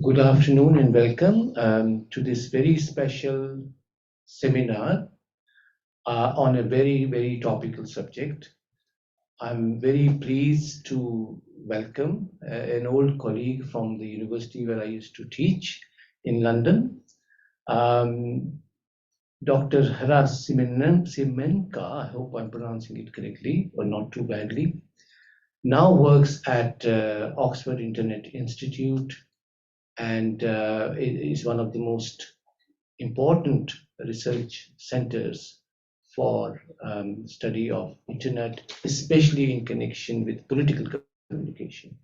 Good afternoon and welcome to this very special seminar on a very, very topical subject. I'm very pleased to welcome an old colleague from the university where I used to teach in London, Dr. HERASIMENKA, I hope I'm pronouncing it correctly or not too badly, now works at Oxford Internet Institute, and it is one of the most important research centers for study of internet, especially in connection with political communication.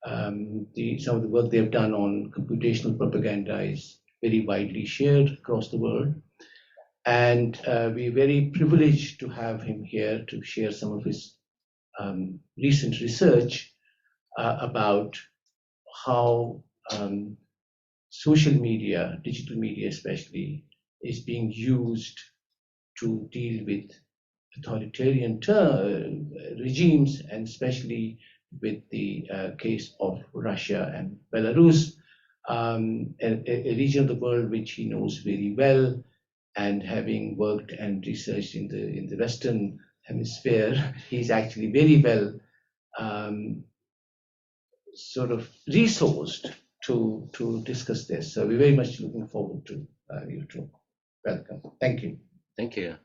Some of the work they've done on computational propaganda is very widely shared across the world. And we're very privileged to have him here to share some of his recent research about how social media, digital media especially, is being used to deal with authoritarian regimes, and especially with the case of Russia and Belarus, a region of the world which he knows very well, and having worked and researched in the Western Hemisphere, he's actually very well sort of resourced to discuss this. So we're very much looking forward to you too. Welcome. Thank you. Thank you.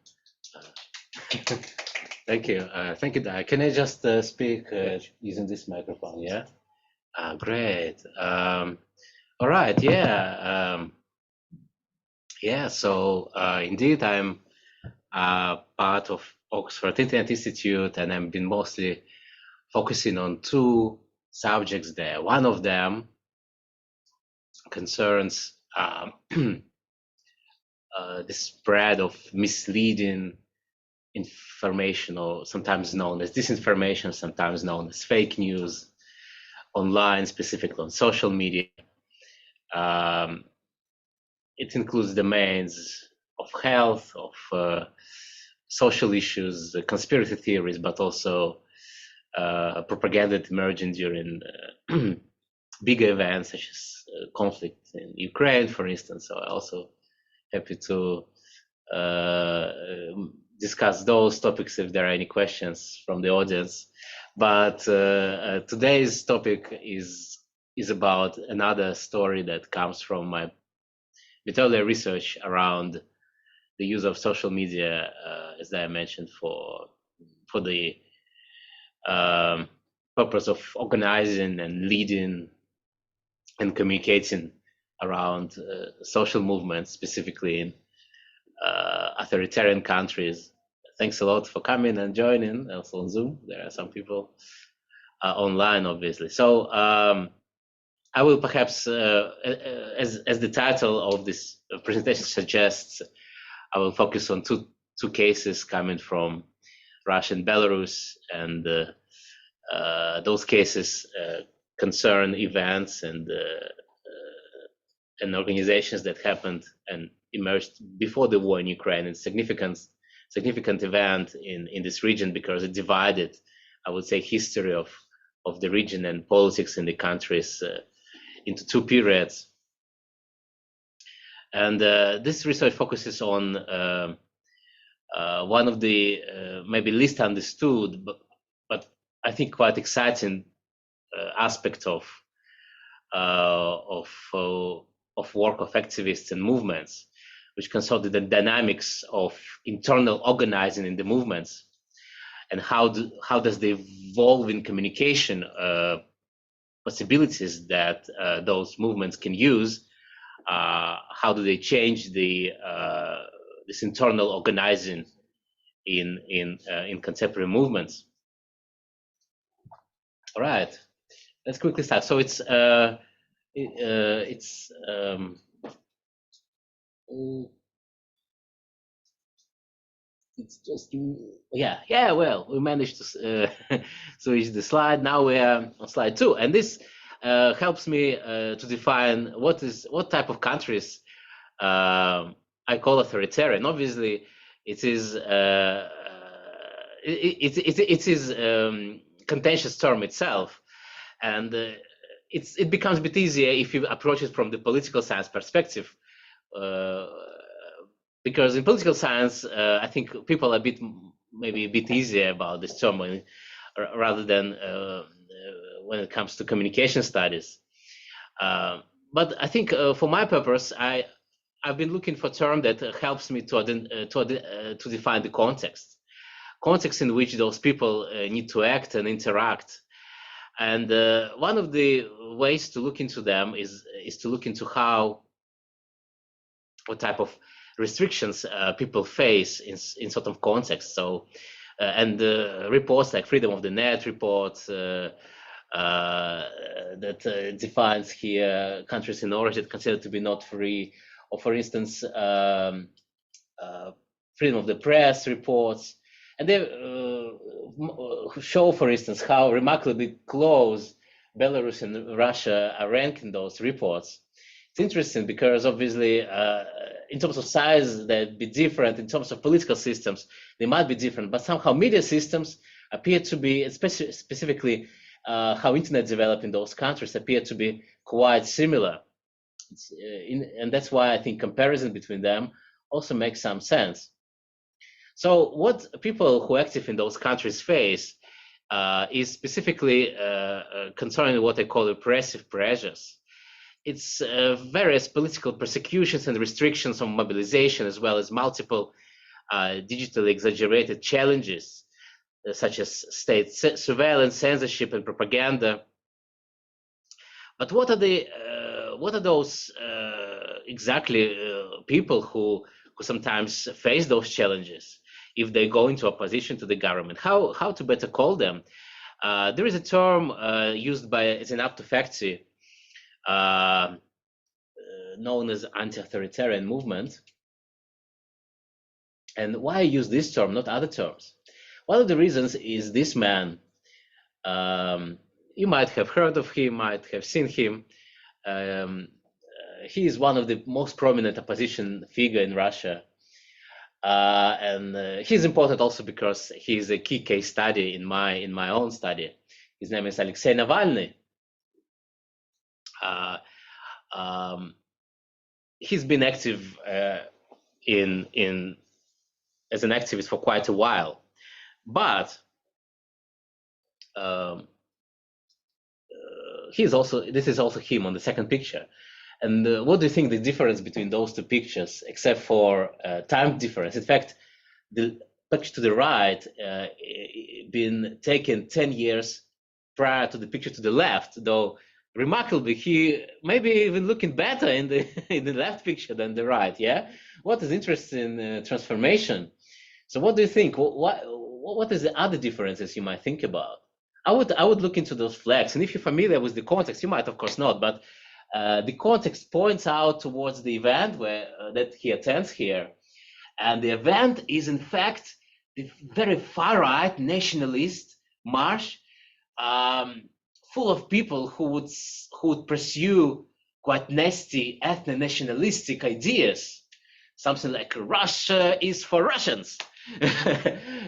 Thank you. Thank you, Dai. Can I just speak using this microphone? Yeah. Great. All right. Yeah. Yeah. So indeed, I'm part of Oxford Internet Institute, and I've been mostly focusing on two subjects there. One of them concerns the spread of misleading information, or sometimes known as disinformation, sometimes known as fake news, online, specifically on social media. It includes domains of health, of social issues, conspiracy theories, but also propaganda emerging during big events such as conflict in Ukraine, for instance. So I'm also happy to discuss those topics if there are any questions from the audience. But today's topic is about another story that comes from my earlier research around the use of social media, as I mentioned, for the purpose of organizing and leading and communicating around social movements, specifically in authoritarian countries. Thanks a lot for coming and joining. Also on Zoom, there are some people online, obviously. So I will perhaps, as the title of this presentation suggests, I will focus on two cases coming from Russia and Belarus, and those cases concern events and organizations that happened and emerged before the war in Ukraine, and significant event in this region, because it divided, I would say, history of the region and politics in the countries into two periods. And this research focuses on one of the maybe least understood, but I think quite exciting aspect of work of activists and movements, which concern the dynamics of internal organizing in the movements, and how does the evolving communication possibilities that those movements can use, how do they change this internal organizing in contemporary movements? All right, let's quickly start. So it's just, yeah. Well, we managed to switch the slide. Now we are on slide 2, and this helps me to define what type of countries I call authoritarian. Obviously, it is contentious term itself, and it becomes a bit easier if you approach it from the political science perspective, because in political science, I think people are maybe a bit easier about this term rather than when it comes to communication studies. But I think for my purpose, I've been looking for a term that helps me to define the context in which those people need to act and interact. And one of the ways to look into them is to look into what type of restrictions people face in sort of context. So, and reports like Freedom of the Net report that defines here countries in origin considered to be not free, or for instance, freedom of the press reports, and they show, for instance, how remarkably close Belarus and Russia are ranked in those reports. It's interesting because obviously in terms of size they'd be different, in terms of political systems they might be different, but somehow media systems appear to be, specifically how internet developed in those countries, appear to be quite similar. And that's why I think comparison between them also makes some sense. So what people who are active in those countries face is specifically concerning what I call repressive pressures. It's various political persecutions and restrictions on mobilization, as well as multiple digitally exaggerated challenges, such as state surveillance, censorship, and propaganda. But what are those exactly people who sometimes face those challenges if they go into opposition to the government? How to better call them? There is a term used by as an Authoritarian known as Anti-Authoritarian movement. And why I use this term, not other terms? One of the reasons is this man. You might have heard of him, might have seen him. He is one of the most prominent opposition figure in Russia. And he's important also because he's a key case study in my own study. His name is Alexei Navalny. He's been active as an activist for quite a while, but this is also him on the second picture. And what do you think the difference between those two pictures, except for time difference? In fact, the picture to the right been taken 10 years prior to the picture to the left, though remarkably he maybe even looking better in the in the left picture than the right. Yeah, what is interesting transformation. So what do you think? What is the other differences you might think about? I would look into those flags, and if you're familiar with the context, you might of course not, but the context points out towards the event that he attends here, and the event is in fact the very far right nationalist march, full of people who would pursue quite nasty ethno-nationalistic ideas, something like Russia is for Russians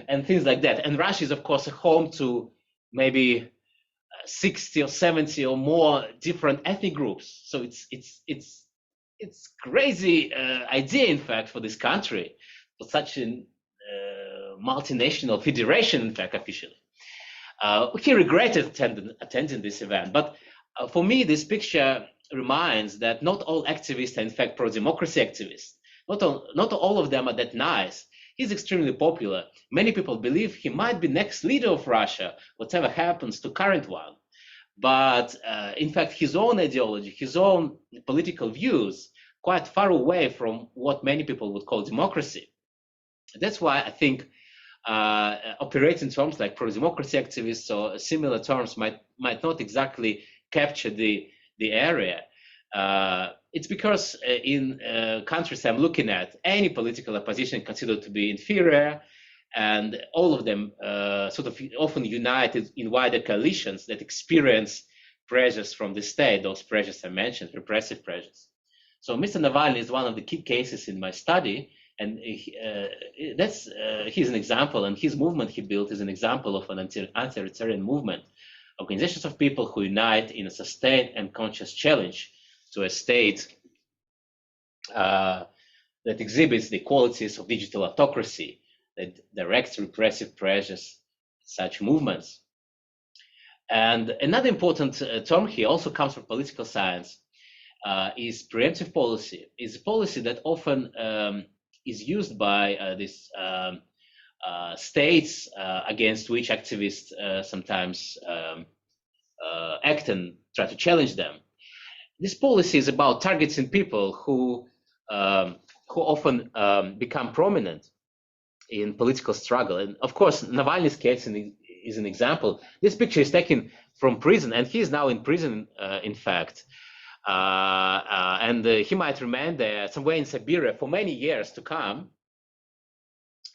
and things like that. And Russia is of course a home to maybe 60 or 70 or more different ethnic groups. So it's crazy idea, in fact, for this country, for such a multinational federation, in fact, officially. He regretted attending this event, but for me, this picture reminds that not all activists are in fact pro-democracy activists. Not all of them are that nice. He's extremely popular. Many people believe he might be next leader of Russia, whatever happens to current one. But in fact, his own ideology, his own political views, quite far away from what many people would call democracy. That's why I think operating terms like pro-democracy activists or similar terms might not exactly capture the area. It's because in countries I'm looking at, any political opposition considered to be inferior, and all of them sort of often united in wider coalitions that experience pressures from the state, those pressures I mentioned, repressive pressures. So Mr. Navalny is one of the key cases in my study, and he's an example, and his movement he built is an example of an anti-authoritarian movement organizations of people who unite in a sustained and conscious challenge to a state that exhibits the qualities of digital autocracy, that directs repressive pressures, such movements. And another important term here also comes from political science, is preemptive policy. Is a policy that often is used by these states against which activists sometimes act and try to challenge them. This policy is about targeting people who often become prominent in political struggle. And of course, Navalny's case is an example. This picture is taken from prison, and he is now in prison, in fact. And he might remain there somewhere in Siberia for many years to come.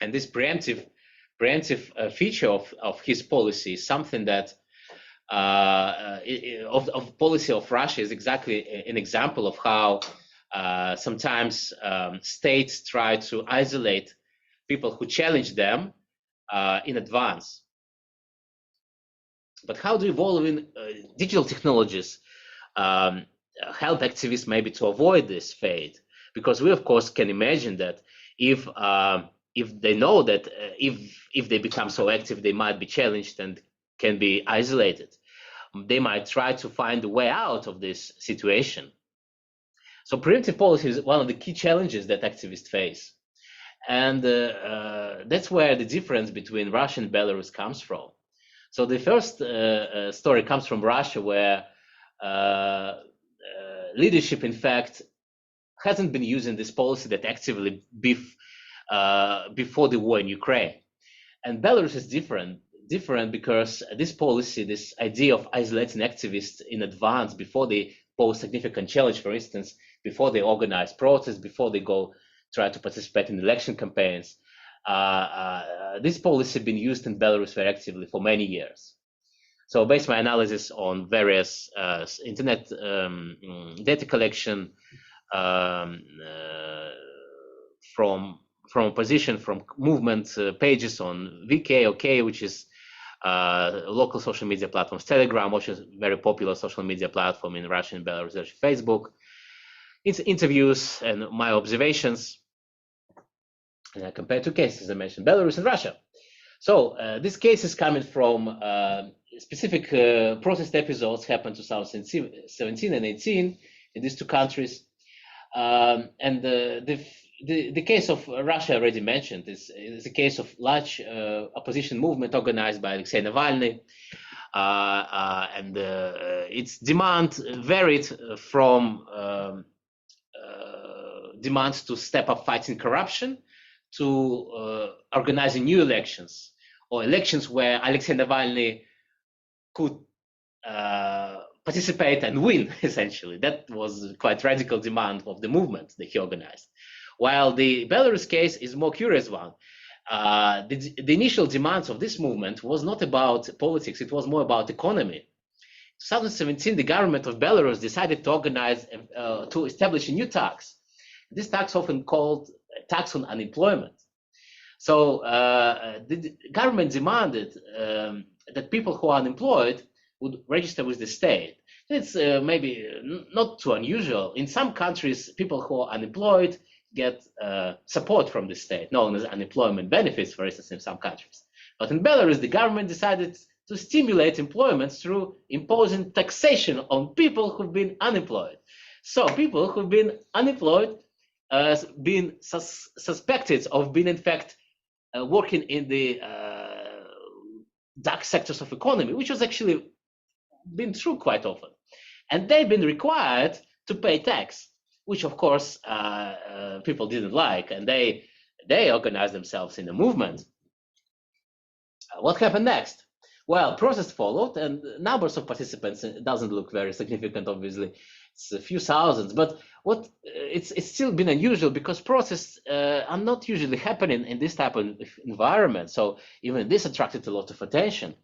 And this preemptive feature of his policy is something that of policy of Russia is exactly an example of how sometimes states try to isolate people who challenge them in advance. But how do evolving digital technologies help activists maybe to avoid this fate? Because we of course can imagine that if they know that if they become so active, they might be challenged and can be isolated, they might try to find a way out of this situation. So preemptive policy is one of the key challenges that activists face. And that's where the difference between Russia and Belarus comes from. So the first story comes from Russia, where leadership, in fact, hasn't been using this policy that actively before the war in Ukraine. And Belarus is different because this policy, this idea of isolating activists in advance before they pose significant challenge, for instance, before they organize protests, before they go try to participate in election campaigns, this policy has been used in Belarus very actively for many years. So based my analysis on various internet data collection from opposition, from movement pages on VK, OK, which is local social media platforms, Telegram, which is a very popular social media platform in Russia and Belarus, Facebook, interviews and my observations. And I compared two cases I mentioned, Belarus and Russia. So this case is coming from specific protest episodes happened 2017 and 18 in these two countries. And the case of Russia I already mentioned is a case of large opposition movement organized by Alexei Navalny. And its demand varied from demands to step up fighting corruption to organizing new elections, or elections where Alexei Navalny could participate and win, essentially. That was quite radical demand of the movement that he organized. While the Belarus case is a more curious one. The initial demands of this movement was not about politics, it was more about economy. In 2017, the government of Belarus decided to organize, to establish a new tax. This tax often called tax on unemployment. So the government demanded that people who are unemployed would register with the state. It's maybe not too unusual. In some countries, people who are unemployed get support from the state, known as unemployment benefits, for instance, in some countries. But in Belarus, the government decided to stimulate employment through imposing taxation on people who've been unemployed. So people who've been unemployed, been suspected of being, in fact, working in the dark sectors of economy, which was actually been true quite often. And they've been required to pay tax, which of course people didn't like, and they organized themselves in a movement. What happened next? Well, protests followed, and numbers of participants, it doesn't look very significant, obviously. It's a few thousands, but it's still been unusual because protests are not usually happening in this type of environment. So even this attracted a lot of attention.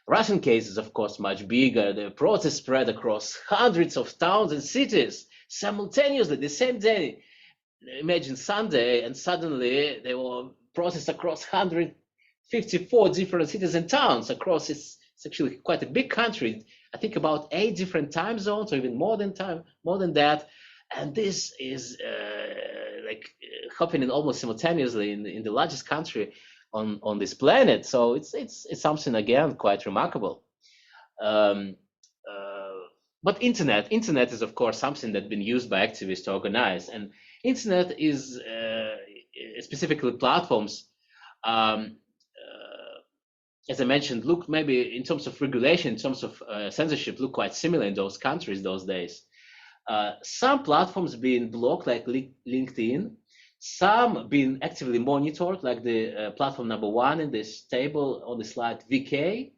Russian case is, of course, much bigger. The protests spread across hundreds of towns and cities simultaneously, the same day. Imagine Sunday, and suddenly there were protests across 154 different cities and towns across its It's actually quite a big country. I think about 8 different time zones, or even more than that. And this is happening almost simultaneously in the largest country on this planet. So it's something, again, quite remarkable. But internet is, of course, something that's been used by activists to organize, and internet is specifically platforms. As I mentioned, look, maybe in terms of regulation, in terms of censorship, look quite similar in those countries those days. Some platforms being blocked, like LinkedIn, some being actively monitored, like the platform number 1 in this table on the slide, VK.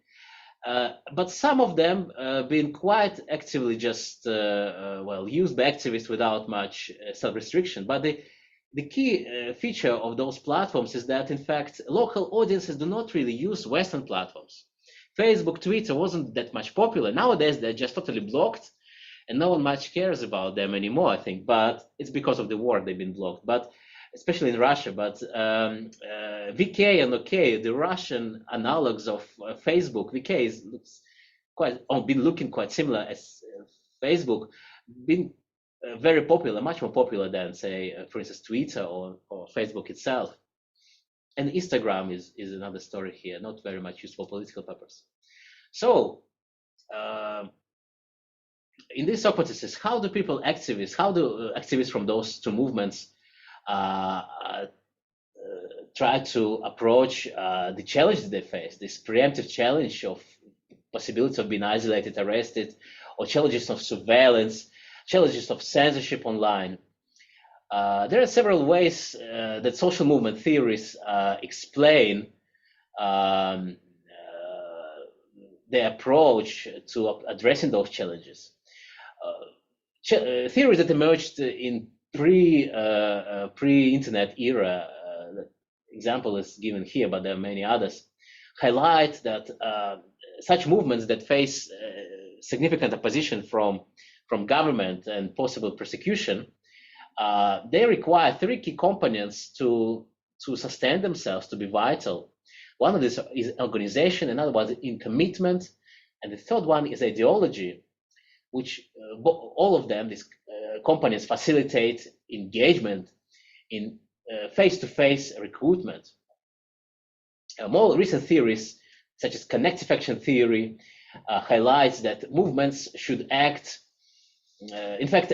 But some of them being quite actively just used by activists without much self-restriction. But the key feature of those platforms is that, in fact, local audiences do not really use Western platforms. Facebook, Twitter wasn't that much popular. Nowadays, they're just totally blocked, and no one much cares about them anymore, I think. But it's because of the war they've been blocked, but especially in Russia. But VK and OK, the Russian analogs of Facebook, VK been looking quite similar as Facebook, been very popular, much more popular than, say, for instance, Twitter or Facebook itself. And Instagram is another story here, not very much used for political purpose. So in these hypotheses, how do activists from those two movements try to approach the challenges they face, this preemptive challenge of possibility of being isolated, arrested, or challenges of surveillance, challenges of censorship online? There are several ways that social movement theories explain their approach to addressing those challenges. Theories that emerged in pre-internet era, example is given here, but there are many others, highlight that such movements that face significant opposition from government and possible persecution, they require 3 key components to sustain themselves, to be vital. One of these is organization, another one is commitment, and the third one is ideology, which all of them, these components, facilitate engagement in face-to-face recruitment. More recent theories, such as connective action theory, highlights that movements should act.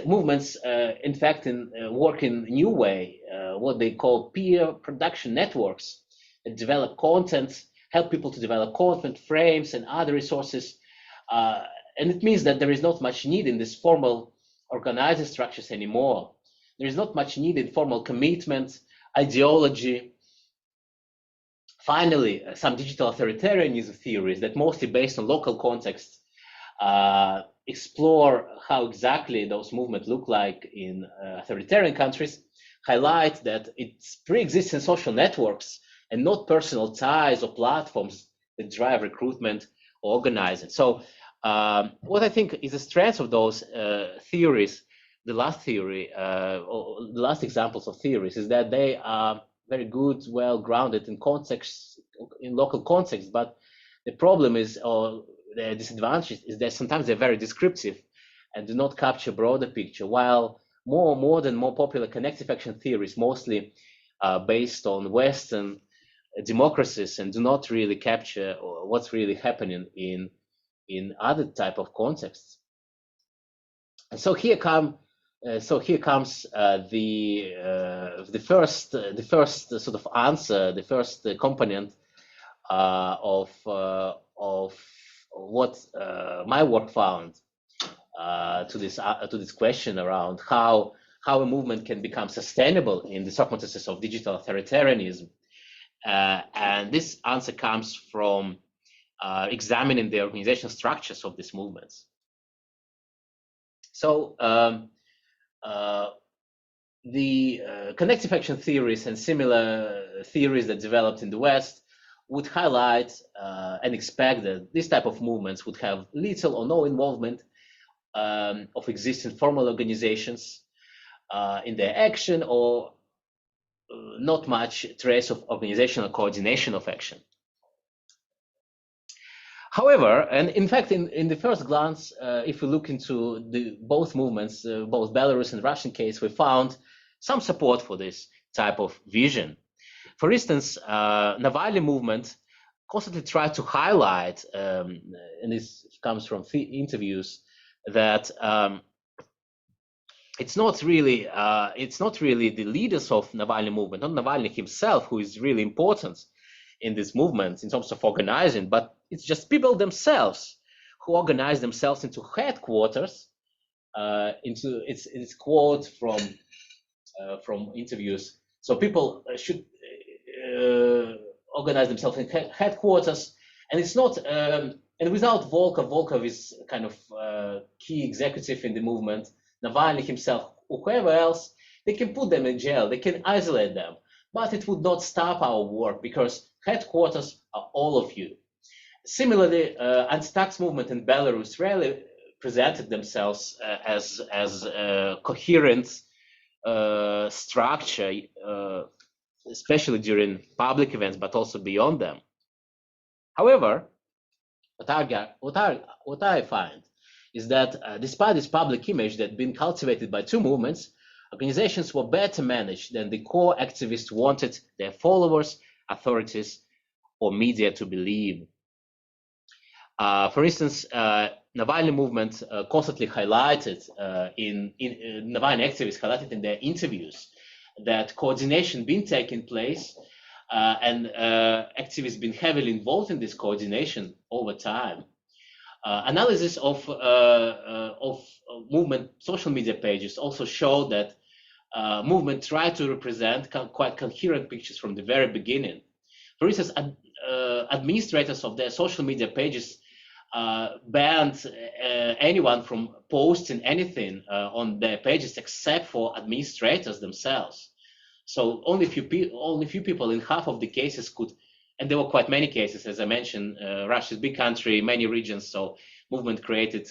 Movements work in a new way, what they call peer production networks, that develop content, help people to develop content frames and other resources. And it means that there is not much need in these formal organizing structures anymore. There is not much need in formal commitment, ideology. Finally, some digital authoritarianism theories that mostly based on local context explore how exactly those movements look like in authoritarian countries, highlight that it's pre-existing social networks and not personal ties or platforms that drive recruitment or organizing. So what I think is the strength of those theories, the last theory, or the last examples of theories, is that they are very good, well grounded in context, in local context. But the problem is, or the disadvantage is that sometimes they're very descriptive and do not capture a broader picture, while more modern, more popular connective action theories mostly based on Western democracies and do not really capture what's really happening in other type of contexts. And so here comes the first sort of answer, the first component of what my work found to this question around how a movement can become sustainable in the circumstances of digital authoritarianism. And this answer comes from examining the organizational structures of these movements. So the connective action theories and similar theories that developed in the West would highlight and expect that this type of movements would have little or no involvement of existing formal organizations in their action, or not much trace of organizational coordination of action. However, and in fact, in the first glance, if we look into both movements, both Belarus and Russian case, we found some support for this type of vision. For instance, Navalny movement constantly tried to highlight, and this comes from interviews, that it's not really the leaders of Navalny movement, not Navalny himself, who is really important in this movement in terms of organizing, but it's just people themselves who organize themselves into headquarters. It's quote from interviews. So people should organize themselves in headquarters, and it's not. And without Volkov is kind of key executive in the movement. Navalny himself, or whoever else, they can put them in jail. They can isolate them, but it would not stop our work because headquarters are all of you. Similarly, anti-tax movement in Belarus really presented themselves as a coherent structure, especially during public events, but also beyond them. However, what I find is that despite this public image that had been cultivated by two movements, organizations were better managed than the core activists wanted their followers, authorities, or media to believe. For instance, Navalny movement constantly highlighted Navalny activists highlighted in their interviews that coordination been taking place and activists been heavily involved in this coordination over time. Analysis of movement social media pages also showed that movement tried to represent quite coherent pictures from the very beginning. For instance, administrators of their social media pages banned anyone from posting anything on their pages except for administrators themselves. So only few people in half of the cases could, and there were quite many cases, as I mentioned. Russia is a big country, many regions, so movement created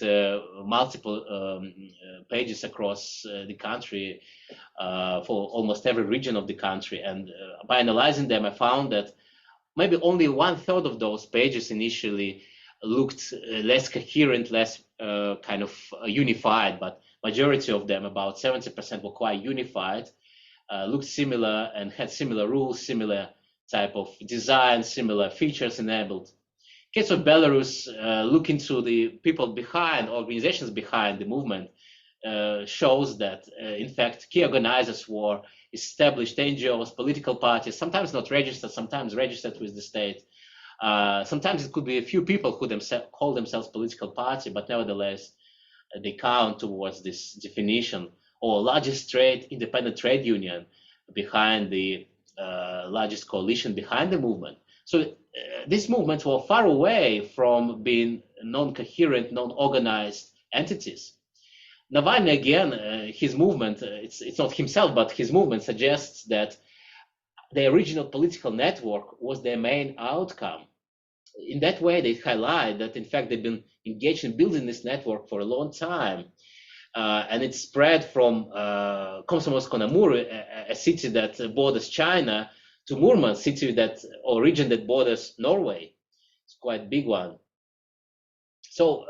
multiple pages across the country for almost every region of the country. And by analyzing them, I found that maybe only 1/3 of those pages initially looked less coherent, less kind of unified, but majority of them, about 70%, were quite unified, looked similar and had similar rules, similar type of design, similar features enabled. In case of Belarus, look into the people behind, organizations behind the movement, shows that, in fact, key organizers were established NGOs, political parties, sometimes not registered, sometimes registered with the state. Sometimes it could be a few people who call themselves political party, but nevertheless, they count towards this definition, or largest independent trade union behind the largest coalition behind the movement. So these movements were far away from being non-coherent, non-organized entities. Navalny, again, his movement, it's not himself, but his movement suggests that the original political network was their main outcome. In that way, they highlight that, in fact, they've been engaged in building this network for a long time. And it spread from Komsomolsk-on-Amur, a city that borders China, to Murmansk, city or region that borders Norway. It's quite a big one. So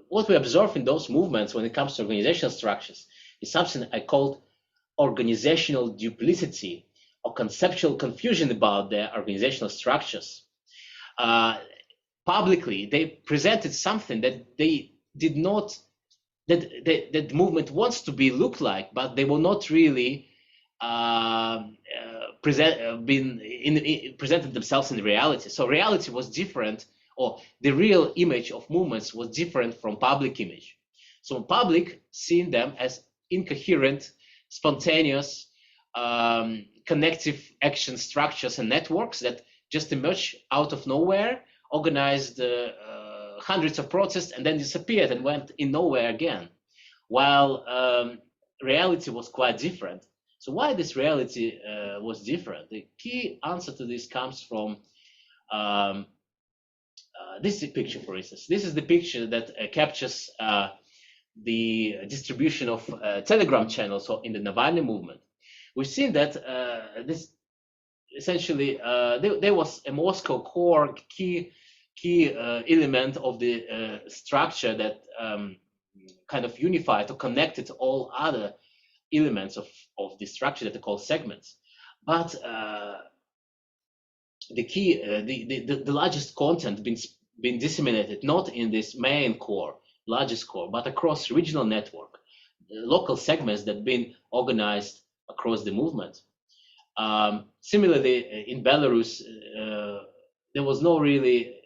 what we observe in those movements when it comes to organizational structures is something I called organizational duplicity, or conceptual confusion about their organizational structures. Publicly, they presented something that they did not, that the movement wants to look like, but they were not really presented themselves in reality. So reality was different, or the real image of movements was different from public image. So public seen them as incoherent, spontaneous, connective action structures and networks that just emerged out of nowhere, organized hundreds of protests, and then disappeared and went in nowhere again, while reality was quite different. So why this reality was different? The key answer to this comes from this picture, for instance. This is the picture that captures the distribution of Telegram channels in the Navalny movement. We've seen that this essentially there was a Moscow core key key element of the structure that kind of unified or connected all other elements of the structure that are called segments. But the key, the largest content been disseminated not in this main core, largest core, but across regional network, local segments that been organized across the movement. Similarly, in Belarus, there was no really.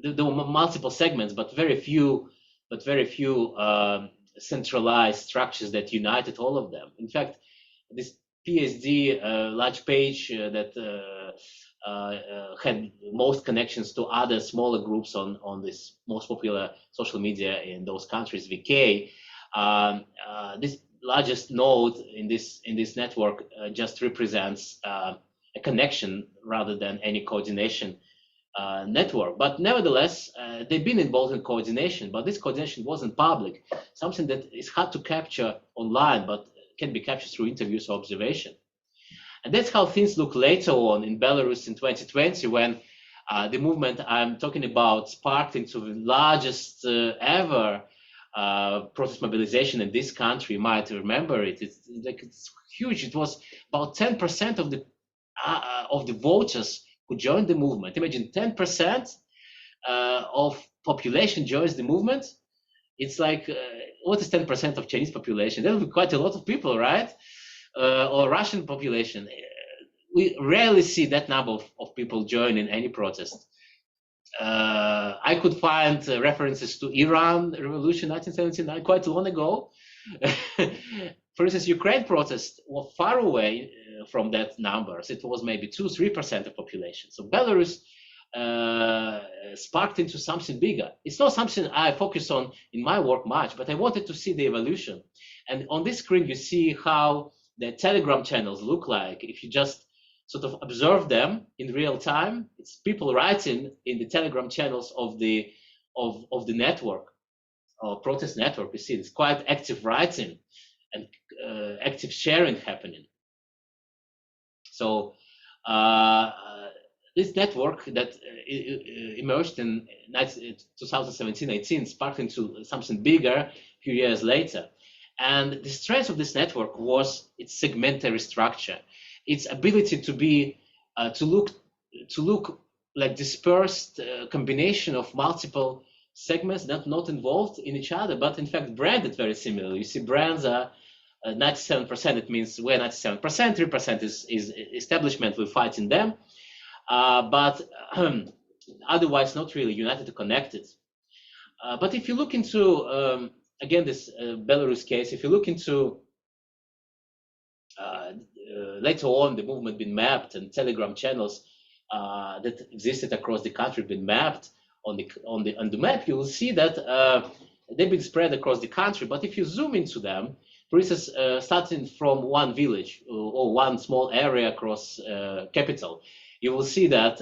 There were multiple segments, but very few centralized structures that united all of them. In fact, this PSD large page that had most connections to other smaller groups on this most popular social media in those countries, VK. This largest node in this network just represents a connection rather than any coordination network. But nevertheless, they've been involved in coordination, but this coordination wasn't public, something that is hard to capture online, but can be captured through interviews or observation. And that's how things look later on in Belarus in 2020, when the movement I'm talking about sparked into the largest ever protest mobilization in this country. You might remember it. It's huge. It was about 10% of the voters who joined the movement. Imagine 10% of population joins the movement. It's like, what is 10% of Chinese population? That would be quite a lot of people, right? Or Russian population. We rarely see that number of people join in any protest. I could find references to Iran Revolution 1979 quite long ago. For instance, Ukraine protests were far away from that numbers. It was maybe 2-3% of population. So Belarus sparked into something bigger. It's not something I focus on in my work much, but I wanted to see the evolution. And on this screen, you see how the Telegram channels look like. If you just sort of observe them in real time, it's people writing in the Telegram channels of the network, or protest network. You see, it's quite active writing and active sharing happening. So this network that emerged in 2017-18 sparked into something bigger a few years later. And the strength of this network was its segmentary structure, its ability to be to look like dispersed combination of multiple segments that not involved in each other, but in fact branded very similarly. You see, brands are 97%. It means we're 97%. 3% is establishment. We're fighting them, but otherwise not really united or connected. But if you look into again this Belarus case, if you look into later on the movement been mapped and Telegram channels that existed across the country been mapped on the map, you will see that they've been spread across the country. But if you zoom into them, for instance, starting from one village or one small area across capital, you will see that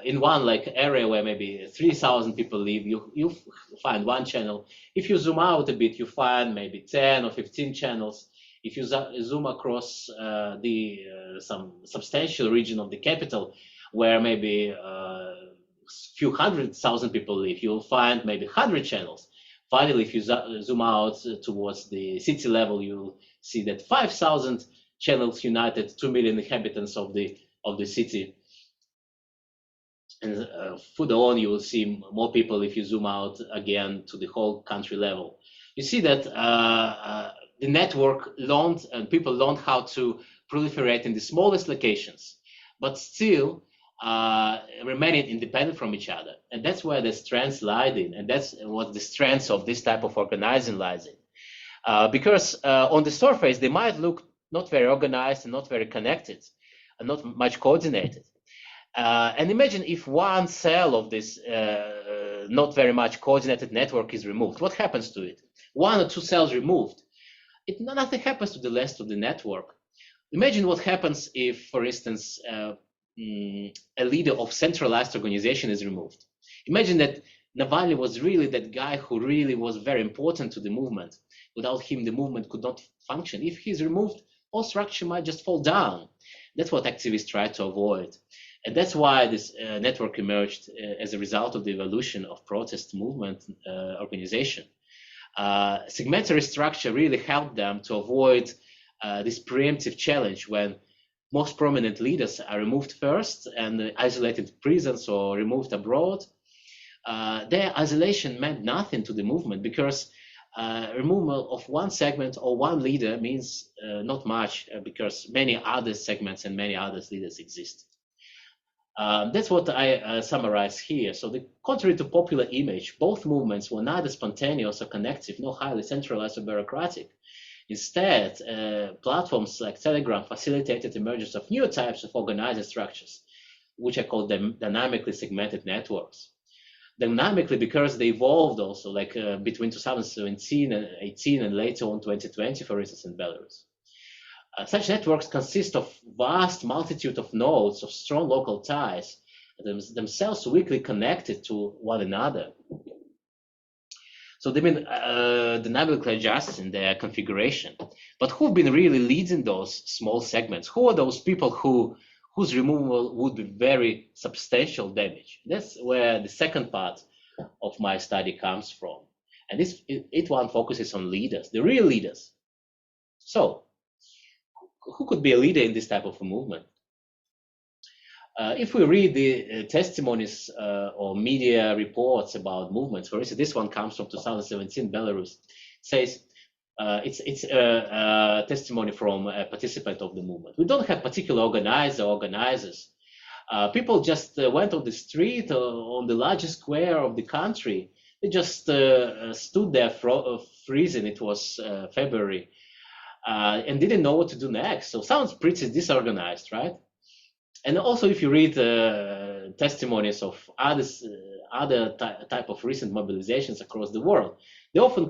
in one area where maybe 3,000 people live, you find one channel. If you zoom out a bit, you find maybe 10 or 15 channels. If you zoom across some substantial region of the capital, where maybe a few 100,000 people live, you'll find maybe 100 channels. Finally, if you zoom out towards the city level, you'll see that 5,000 channels united 2 million inhabitants of the city. And further on, you will see more people if you zoom out again to the whole country level. You see that the network learned, and people learned how to proliferate in the smallest locations, but still remaining independent from each other. And that's where the strengths lied in, and that's what the strengths of this type of organizing lies in. Because on the surface, they might look not very organized and not very connected and not much coordinated. And imagine if one cell of this not very much coordinated network is removed. What happens to it? 1 or 2 cells removed, nothing happens to the rest of the network. Imagine what happens if, for instance, a leader of centralized organization is removed. Imagine that Navalny was really that guy who really was very important to the movement. Without him, the movement could not function. If he's removed, all structure might just fall down. That's what activists try to avoid. And that's why this network emerged as a result of the evolution of protest movement organization. Segmentary structure really helped them to avoid this preemptive challenge when most prominent leaders are removed first and isolated in prisons or removed abroad. Their isolation meant nothing to the movement because removal of one segment or one leader means not much because many other segments and many other leaders exist. That's what I summarize here. So, contrary to popular image, both movements were neither spontaneous or connective, nor highly centralized or bureaucratic. Instead, platforms like Telegram facilitated emergence of new types of organizer structures, which I call them dynamically segmented networks. Dynamically because they evolved also, like between 2017 and 18 and later on 2020, for instance, in Belarus. Such networks consist of vast multitude of nodes of strong local ties, themselves weakly connected to one another. So they've been dynamically adjusting their configuration. But who've been really leading those small segments? Who are those people whose removal would be very substantial damage? That's where the second part of my study comes from. And it one focuses on leaders, the real leaders. So, who could be a leader in this type of a movement? If we read the testimonies or media reports about movements, for instance, this one comes from 2017, Belarus, says it's a testimony from a participant of the movement. We don't have particular organizer or organizers. People just went on the street on the largest square of the country. They just stood there freezing. It was February. And didn't know what to do next. So sounds pretty disorganized, right? And also, if you read testimonies of other type of recent mobilizations across the world, they often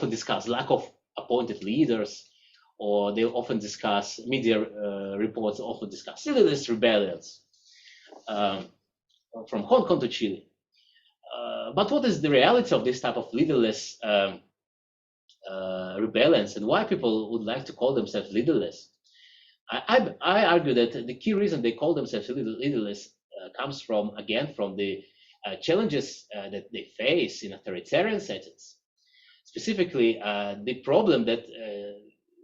discuss lack of appointed leaders, or they often discuss media reports often discuss leaderless rebellions from Hong Kong to Chile. But what is the reality of this type of leaderless rebellions, and why people would like to call themselves leaderless? I argue that the key reason they call themselves leaderless comes from the challenges that they face in authoritarian settings. Specifically, the problem that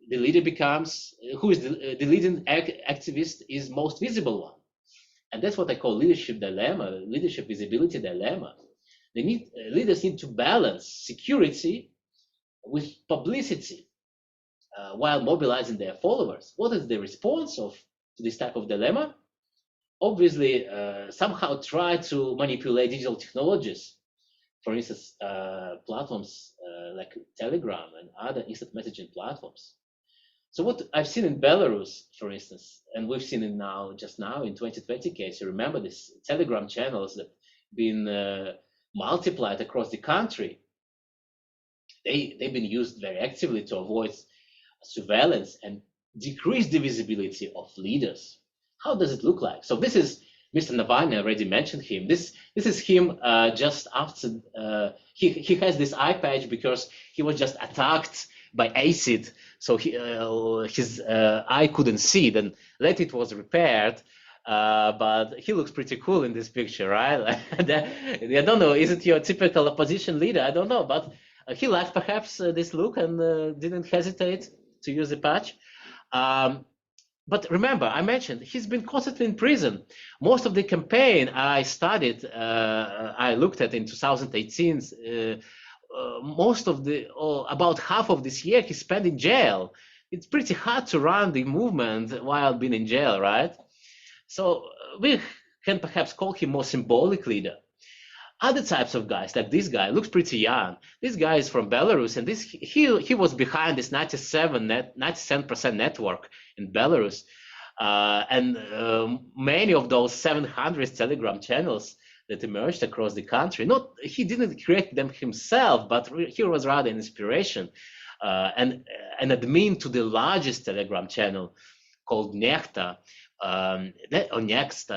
the leader becomes, who is the leading activist, is most visible one. And that's what I call leadership dilemma, leadership visibility dilemma. Leaders need to balance security with publicity while mobilizing their followers. What is the response to this type of dilemma? Obviously, somehow try to manipulate digital technologies. For instance, platforms like Telegram and other instant messaging platforms. So what I've seen in Belarus, for instance, and we've seen it just now in 2020 case, you remember these Telegram channels that been multiplied across the country. They've been used very actively to avoid surveillance and decrease the visibility of leaders. How does it look like? So this is Mr. Navalny. I already mentioned him. This is him just after he has this eye patch because he was just attacked by acid, so his eye couldn't see. Then later it was repaired. But he looks pretty cool in this picture, right? I don't know, is it your typical opposition leader? I don't know, but he liked perhaps this look and didn't hesitate to use the patch. But remember, I mentioned he's been constantly in prison. Most of the campaign I studied, I looked at in 2018, about half of this year he spent in jail. It's pretty hard to run the movement while being in jail, right? So we can perhaps call him more symbolic leader. Other types of guys, like this guy, looks pretty young. This guy is from Belarus, and he was behind this 97% network in Belarus, and many of those 700 Telegram channels that emerged across the country. He didn't create them himself, but he was rather an inspiration, and an admin to the largest Telegram channel called Nechta.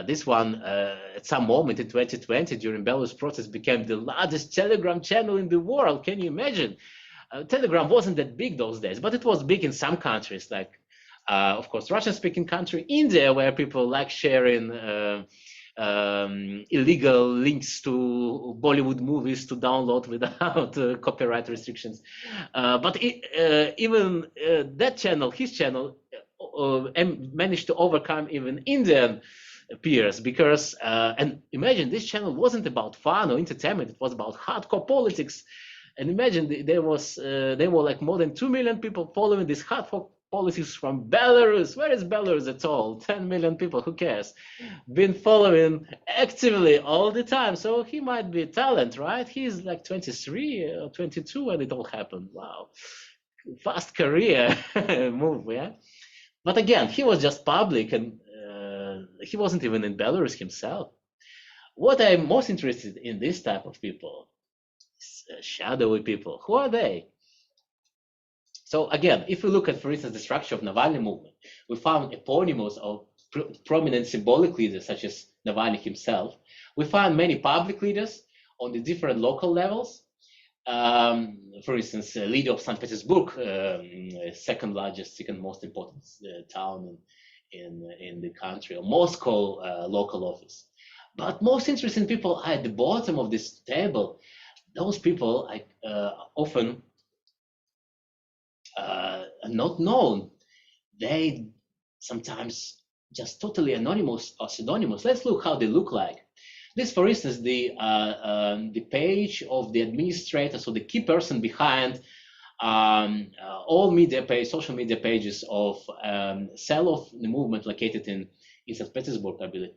This one at some moment in 2020 during Belarus protests became the largest Telegram channel in the world. Can you imagine? Telegram wasn't that big those days, but it was big in some countries like Of course, Russian-speaking country, India, where people like sharing illegal links to Bollywood movies to download without copyright restrictions. But even that channel, his channel, managed to overcome even Indian peers, because and imagine, this channel wasn't about fun or entertainment, it was about hardcore politics. And imagine there were like more than 2 million people following this hardcore politics from Belarus. Where is Belarus at all? 10 million people, who cares? Been following actively all the time. So he might be a talent, right? He's like 23 or 22 when it all happened. Wow, fast career move, yeah. But again, he was just public, and he wasn't even in Belarus himself. What I'm most interested in this type of people is shadowy people. Who are they? So again, if we look at, for instance, the structure of Navalny movement, we found eponymous of prominent symbolic leaders such as Navalny himself. We found many public leaders on the different local levels. For instance, leader of St. Petersburg, second most important town in the country, or Moscow local office. But most interesting people are at the bottom of this table. Those people often are not known. They sometimes just totally anonymous or pseudonymous. Let's look how they look like. This, for instance, the page of the administrator, so the key person behind all social media pages of cell of the movement located in St. Petersburg, I believe.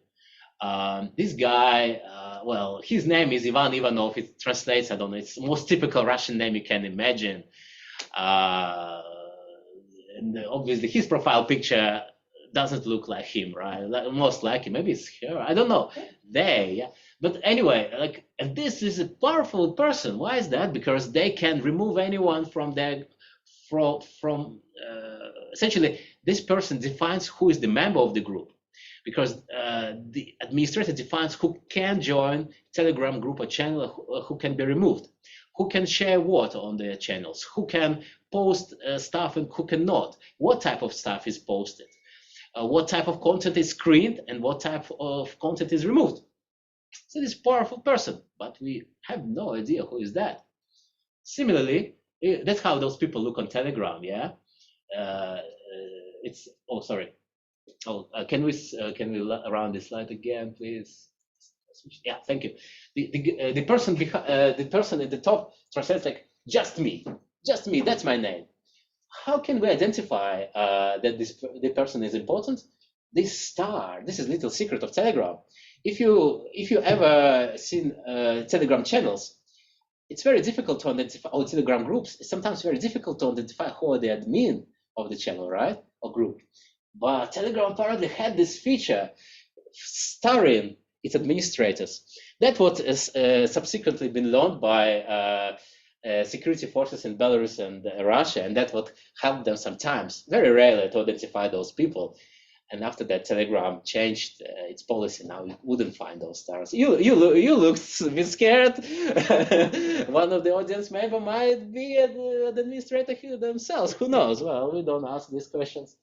This guy, well, his name is Ivan Ivanov. It translates, I don't know, it's the most typical Russian name you can imagine. And obviously, his profile picture doesn't look like him, right? Most likely, maybe it's her. I don't know. Yeah. But anyway, and this is a powerful person. Why is that? Because they can remove anyone from essentially, this person defines who is the member of the group, because the administrator defines who can join Telegram group or channel, who can be removed, who can share what on their channels, who can post stuff and who cannot, what type of stuff is posted, what type of content is screened, and what type of content is removed. So this powerful person, but we have no idea who is that. Similarly, that's how those people look on Telegram, yeah? Can we run this slide again, please? Yeah, thank you. The person at the top translates like just me, that's my name. How can we identify that the person is important? This star, this is a little secret of Telegram. If you ever seen Telegram channels, it's very difficult to identify, or Telegram groups, it's sometimes very difficult to identify who are the admin of the channel, right, or group. But Telegram apparently had this feature starring its administrators. That what has subsequently been learned by security forces in Belarus and Russia, and that what helped them sometimes, very rarely, to identify those people. And after that, Telegram changed its policy. Now you wouldn't find those stars. You looked a bit scared. One of the audience member might be the administrator here themselves. Who knows? Well, we don't ask these questions.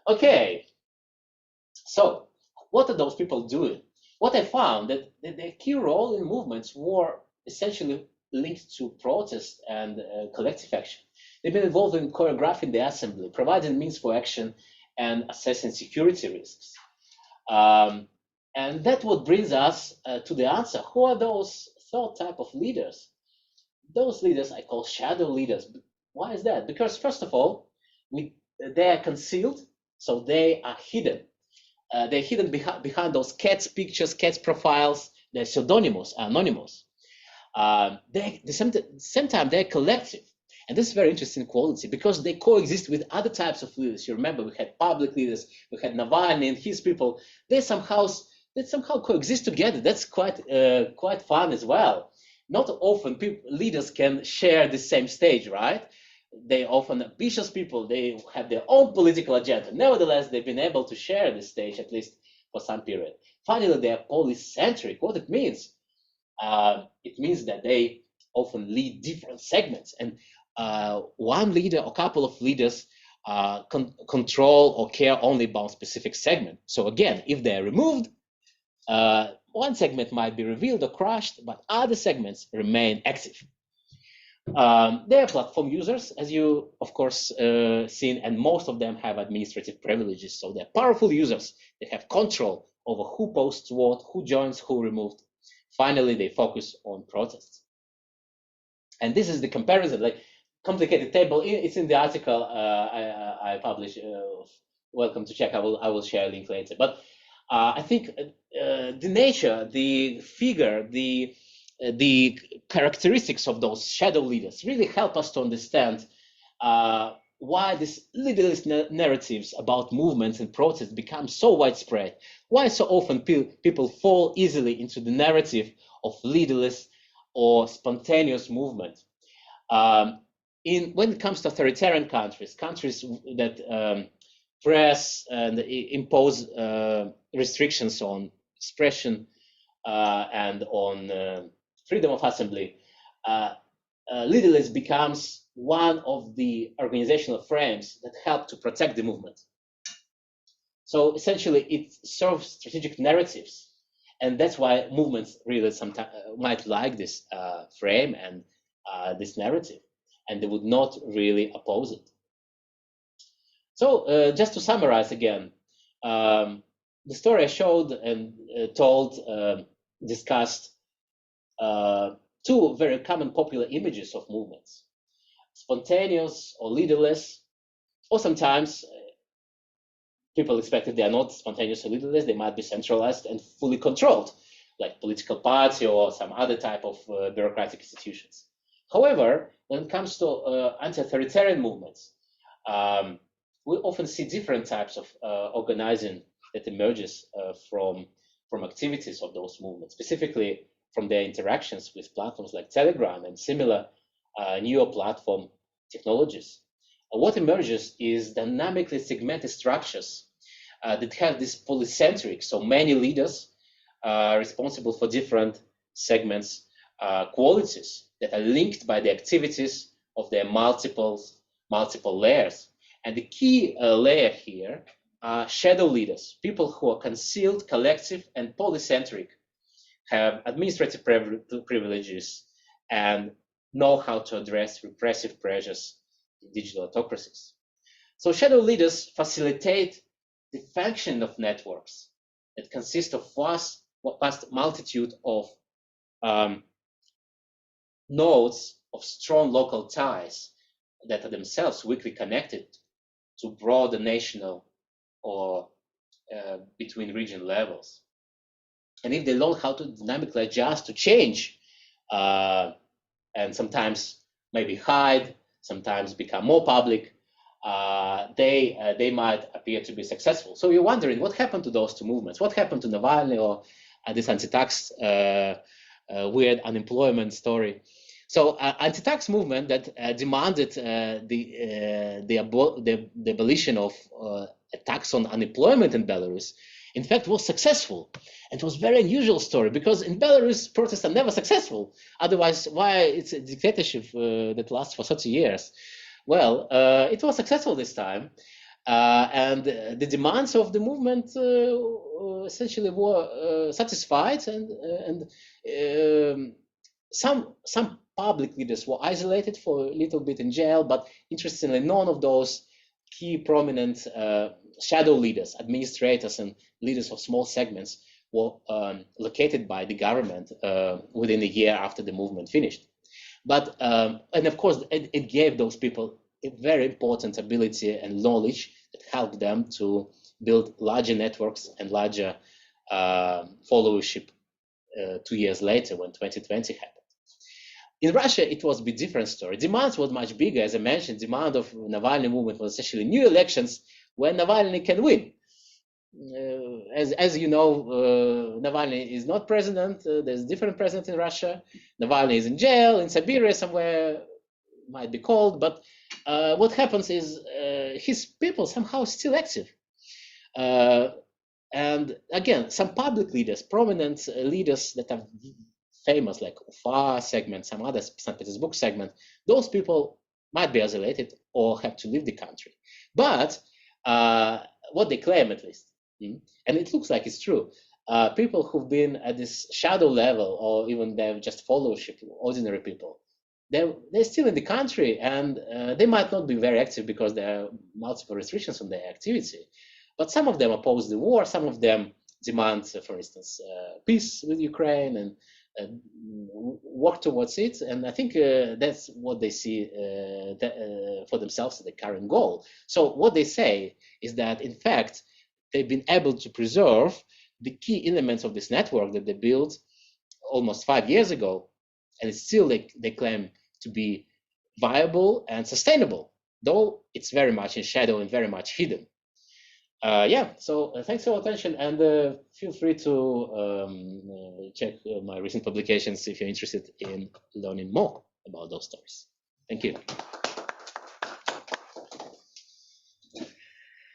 Okay. So, what are those people doing? What I found that their key role in movements were essentially linked to protest and collective action. They've been involved in choreographing the assembly, providing means for action, and assessing security risks. And that's what brings us to the answer. Who are those third type of leaders? Those leaders I call shadow leaders. Why is that? Because first of all, they are concealed, so they are hidden. They're hidden behind those cats pictures, cats profiles. They're pseudonymous, anonymous. At the same time, they're collective. And this is very interesting quality because they coexist with other types of leaders. You remember we had public leaders, we had Navalny and his people. They somehow coexist together. That's quite fun as well. Not often leaders can share the same stage, right? They often ambitious people. They have their own political agenda. Nevertheless, they've been able to share this stage at least for some period. Finally, they are polycentric. What it means? It means that they often lead different segments, and one leader or couple of leaders control or care only about specific segment. So again, if they're removed, one segment might be revealed or crushed, but other segments remain active. They are platform users, as you, of course, seen, and most of them have administrative privileges. So they're powerful users. They have control over who posts what, who joins, who removed. Finally, they focus on protests. And this is the comparison, like complicated table. It's in the article I published. Welcome to check. I will share a link later. But I think the nature, the figure, the characteristics of those shadow leaders really help us to understand why these leaderless narratives about movements and protests become so widespread. Why so often people fall easily into the narrative of leaderless or spontaneous movement. When it comes to authoritarian countries that press and impose restrictions on expression and on freedom of assembly, leaderless becomes one of the organizational frames that help to protect the movement. So essentially, it serves strategic narratives, and that's why movements really sometimes might like this frame and this narrative, and they would not really oppose it. So just to summarize again, the story I showed and discussed two very common popular images of movements: spontaneous or leaderless, or sometimes people expect that they are not spontaneous or leaderless, they might be centralized and fully controlled, like political party or some other type of bureaucratic institutions. However, when it comes to anti-authoritarian movements, we often see different types of organizing that emerges from activities of those movements, specifically from their interactions with platforms like Telegram and similar newer platform technologies. What emerges is dynamically segmented structures that have this polycentric, so many leaders responsible for different segments, qualities that are linked by the activities of their multiple layers. And the key layer here are shadow leaders, people who are concealed, collective, and polycentric, have administrative privileges, and know how to address repressive pressures in digital autocracies. So shadow leaders facilitate the function of networks that consist of vast multitude of nodes of strong local ties that are themselves weakly connected to broader national or between region levels. And if they learn how to dynamically adjust to change, and sometimes maybe hide, sometimes become more public, they might appear to be successful. So you're wondering what happened to those two movements? What happened to Navalny or this anti-tax weird unemployment story? So anti-tax movement that demanded the abolition of a tax on unemployment in Belarus, in fact, was successful. It was a very unusual story because in Belarus, protests are never successful. Otherwise, why it's a dictatorship that lasts for 30 years? Well, it was successful this time. And the demands of the movement essentially were satisfied, and some public leaders were isolated for a little bit in jail, but interestingly, none of those key prominent shadow leaders, administrators, and leaders of small segments were located by the government within a year after the movement finished. But and of course, it gave those people a very important ability and knowledge that helped them to build larger networks and larger followership 2 years later when 2020 happened. In Russia, it was a bit different story. Demands was much bigger. As I mentioned, demand of Navalny movement was essentially new elections when Navalny can win. As you know, Navalny is not president. There's a different president in Russia. Navalny is in jail in Siberia somewhere, might be called. But what happens is his people somehow still active. And again, some public leaders, prominent leaders that are famous, like Ufa segment, some other St. Petersburg segment, those people might be isolated or have to leave the country. But what they claim, at least, and it looks like it's true, people who've been at this shadow level, or even they're just followership, ordinary people, they're still in the country, and they might not be very active because there are multiple restrictions on their activity. But some of them oppose the war. Some of them demand, for instance, peace with Ukraine and work towards it. And I think that's what they see for themselves as the current goal. So what they say is that, in fact, they've been able to preserve the key elements of this network that they built almost 5 years ago, and it's still they claim to be viable and sustainable, though it's very much in shadow and very much hidden. Yeah, so thanks for your attention, and feel free to check my recent publications if you're interested in learning more about those stories. Thank you.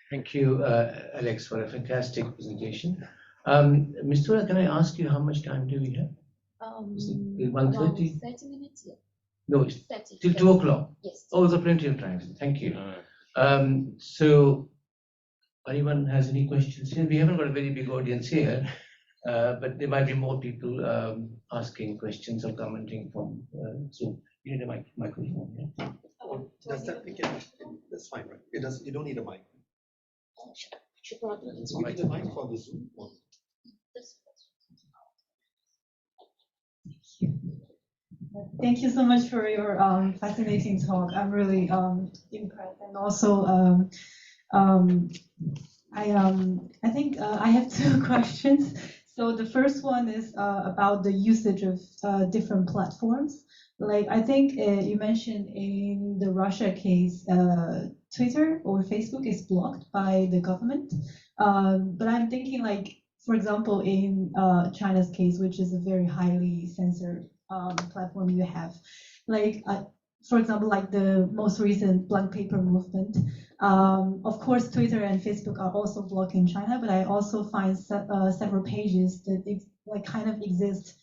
Thank you, Alex, for a fantastic presentation. Mistura, can I ask you how much time do we have? 1:30? 30 minutes, yeah. No, it's 30. till 2 o'clock. Yes. Oh, there's plenty of time. Thank you. So, anyone has any questions? We haven't got a very big audience here, but there might be more people asking questions or commenting from Zoom. You need a microphone, yeah? Does that again? That's fine, right? It does. You don't need a mic. So we need a mic for the Zoom one. Thank you so much for your fascinating talk. I'm really impressed, and also I think I have two questions. So the first one is about the usage of different platforms. Like I think you mentioned in the Russia case, Twitter or Facebook is blocked by the government. But I'm thinking, like, for example, in China's case, which is a very highly censored platform you have, like, for example, like the most recent blank paper movement. Of course, Twitter and Facebook are also blocked in China, but I also find several pages that like kind of exist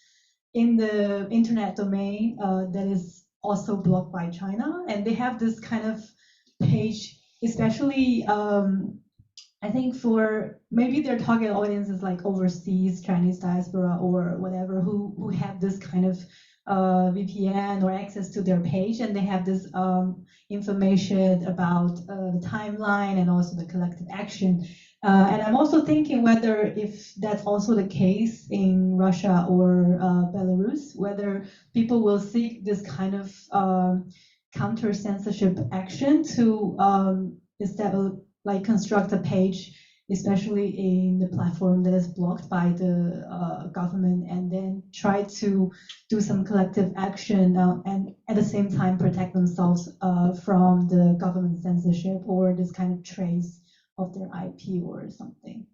in the internet domain that is also blocked by China, and they have this kind of page, especially I think for maybe their target audience is like overseas Chinese diaspora or whatever who have this kind of VPN or access to their page, and they have this information about the timeline and also the collective action. And I'm also thinking whether if that's also the case in Russia or Belarus, whether people will seek this kind of counter-censorship action to like construct a page, especially in the platform that is blocked by the government, and then try to do some collective action and at the same time protect themselves from the government censorship or this kind of trace of their IP or something.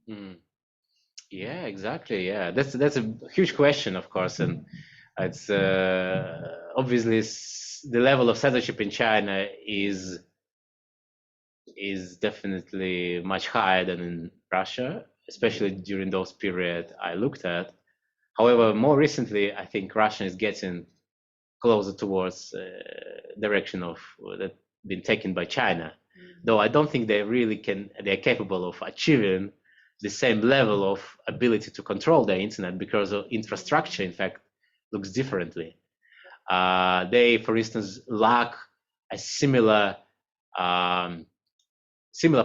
Yeah, exactly. Yeah, that's a huge question, of course, and it's obviously the level of censorship in China is definitely much higher than in Russia, especially during those periods I looked at. However, more recently, I think Russia is getting closer towards direction of that been taken by China. Though I don't think they're capable of achieving the same level of ability to control the internet, because of infrastructure, in fact, looks differently. They, for instance, lack a similar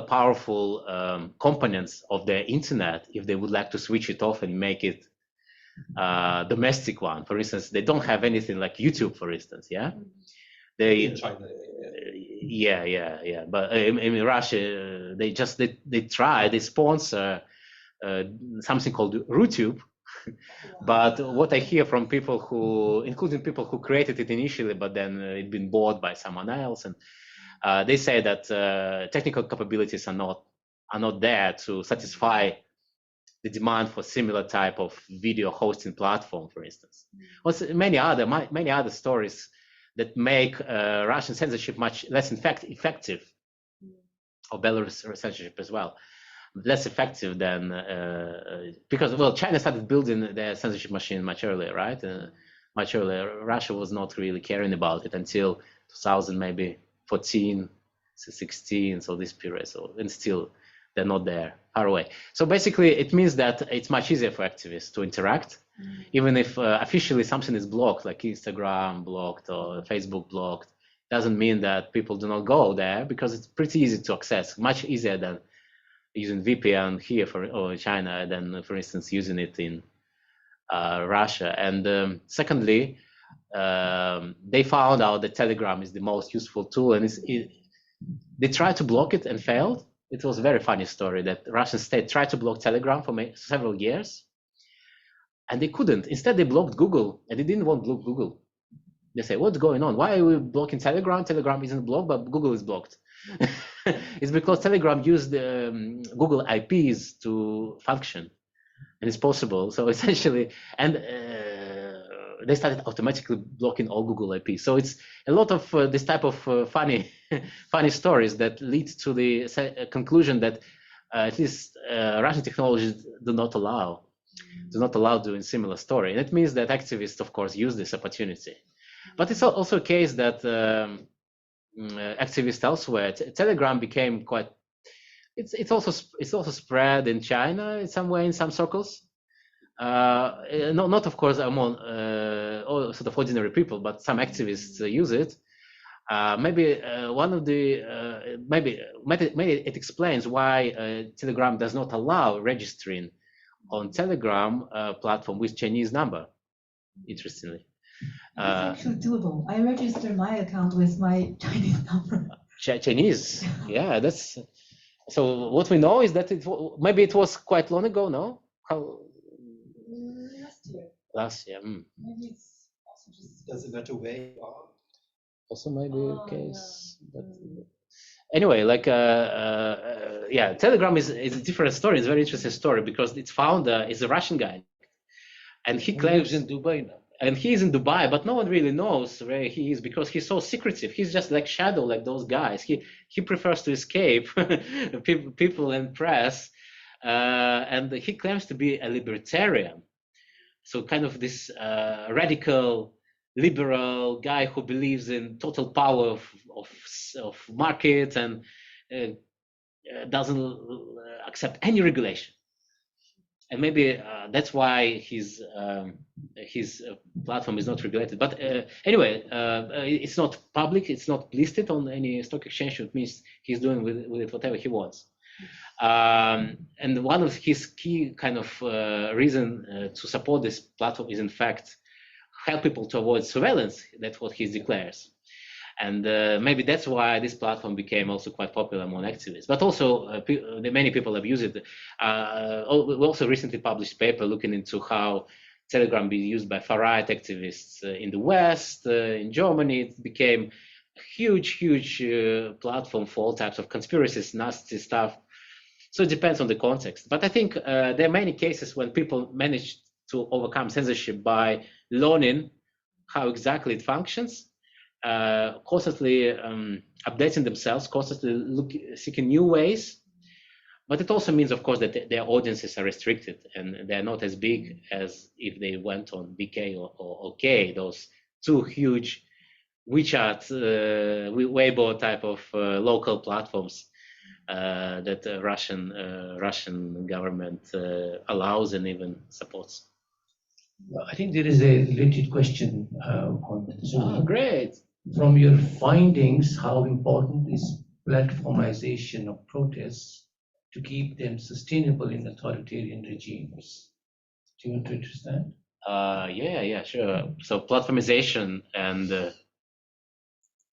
powerful components of their internet if they would like to switch it off and make it domestic one. For instance, they don't have anything like YouTube, for instance. Yeah, they In China. yeah. But in Russia, they sponsor something called RuTube. But what I hear from people including people who created it initially, but then it's been bought by someone else, and they say that technical capabilities are not there to satisfy the demand for similar type of video hosting platform, for instance. Also, many other stories that make Russian censorship much less effective, or Belarus censorship as well, less effective than because, well, China started building their censorship machine much earlier, right? Much earlier. Russia was not really caring about it until 2000, maybe 14 to 16, so this period, so and still they're not there, far away. So basically it means that it's much easier for activists to interact, even if officially something is blocked, like Instagram blocked or Facebook blocked. Doesn't mean that people do not go there, because it's pretty easy to access, much easier than using VPN here or China than, for instance, using it in Russia. And secondly, they found out that Telegram is the most useful tool, and they tried to block it and failed. It was a very funny story that the Russian state tried to block Telegram for several years, and they couldn't. Instead, they blocked Google, and they didn't want to block Google. They say, what's going on? Why are we blocking Telegram? Telegram isn't blocked, but Google is blocked. It's because Telegram used Google IPs to function, and it's possible. So essentially, and they started automatically blocking all Google IPs. So it's a lot of this type of funny stories that lead to the conclusion that at least Russian technologies do not allow doing similar story. And it means that activists, of course, use this opportunity. But it's also a case that activists elsewhere, Telegram became quite. It's also spread in China in some way, in some circles. Not of course among all sort of ordinary people, but some activists use it. Maybe one of the maybe it explains why Telegram does not allow registering on Telegram platform with Chinese number. Interestingly, it's actually doable. I registered my account with my Chinese number. Chinese, yeah. That's so. What we know is that maybe it was quite long ago. No, how? Last year. Maybe it's also just. Does it matter where you are? Also maybe a case. Yeah. But anyway, like yeah, Telegram is a different story. It's a very interesting story because its founder is a Russian guy, and he claims in Dubai now. And he's in Dubai, but no one really knows where he is because he's so secretive. He's just like shadow, like those guys. He prefers to escape people and press, and he claims to be a libertarian. So kind of this radical liberal guy who believes in total power of markets and doesn't accept any regulation. And maybe that's why his platform is not regulated. But anyway, it's not public. It's not listed on any stock exchange. It means he's doing with it whatever he wants. And one of his key kind of reason to support this platform is in fact help people to avoid surveillance. That's what he declares. And maybe that's why this platform became also quite popular among activists. But also, many people have used it. We also recently published a paper looking into how Telegram be used by far-right activists in the West, in Germany. It became a huge platform for all types of conspiracies, nasty stuff. So it depends on the context. But I think there are many cases when people manage to overcome censorship by learning how exactly it functions, constantly updating themselves, constantly seeking new ways. But it also means, of course, that their audiences are restricted and they're not as big as if they went on BK or OK, those two huge WeChat, Weibo type of local platforms that the Russian government allows and even supports. I think there is a related question on Zoom. Oh, great. From your findings, how important is platformization of protests to keep them sustainable in authoritarian regimes? Do you want to address that? Yeah, sure. So platformization and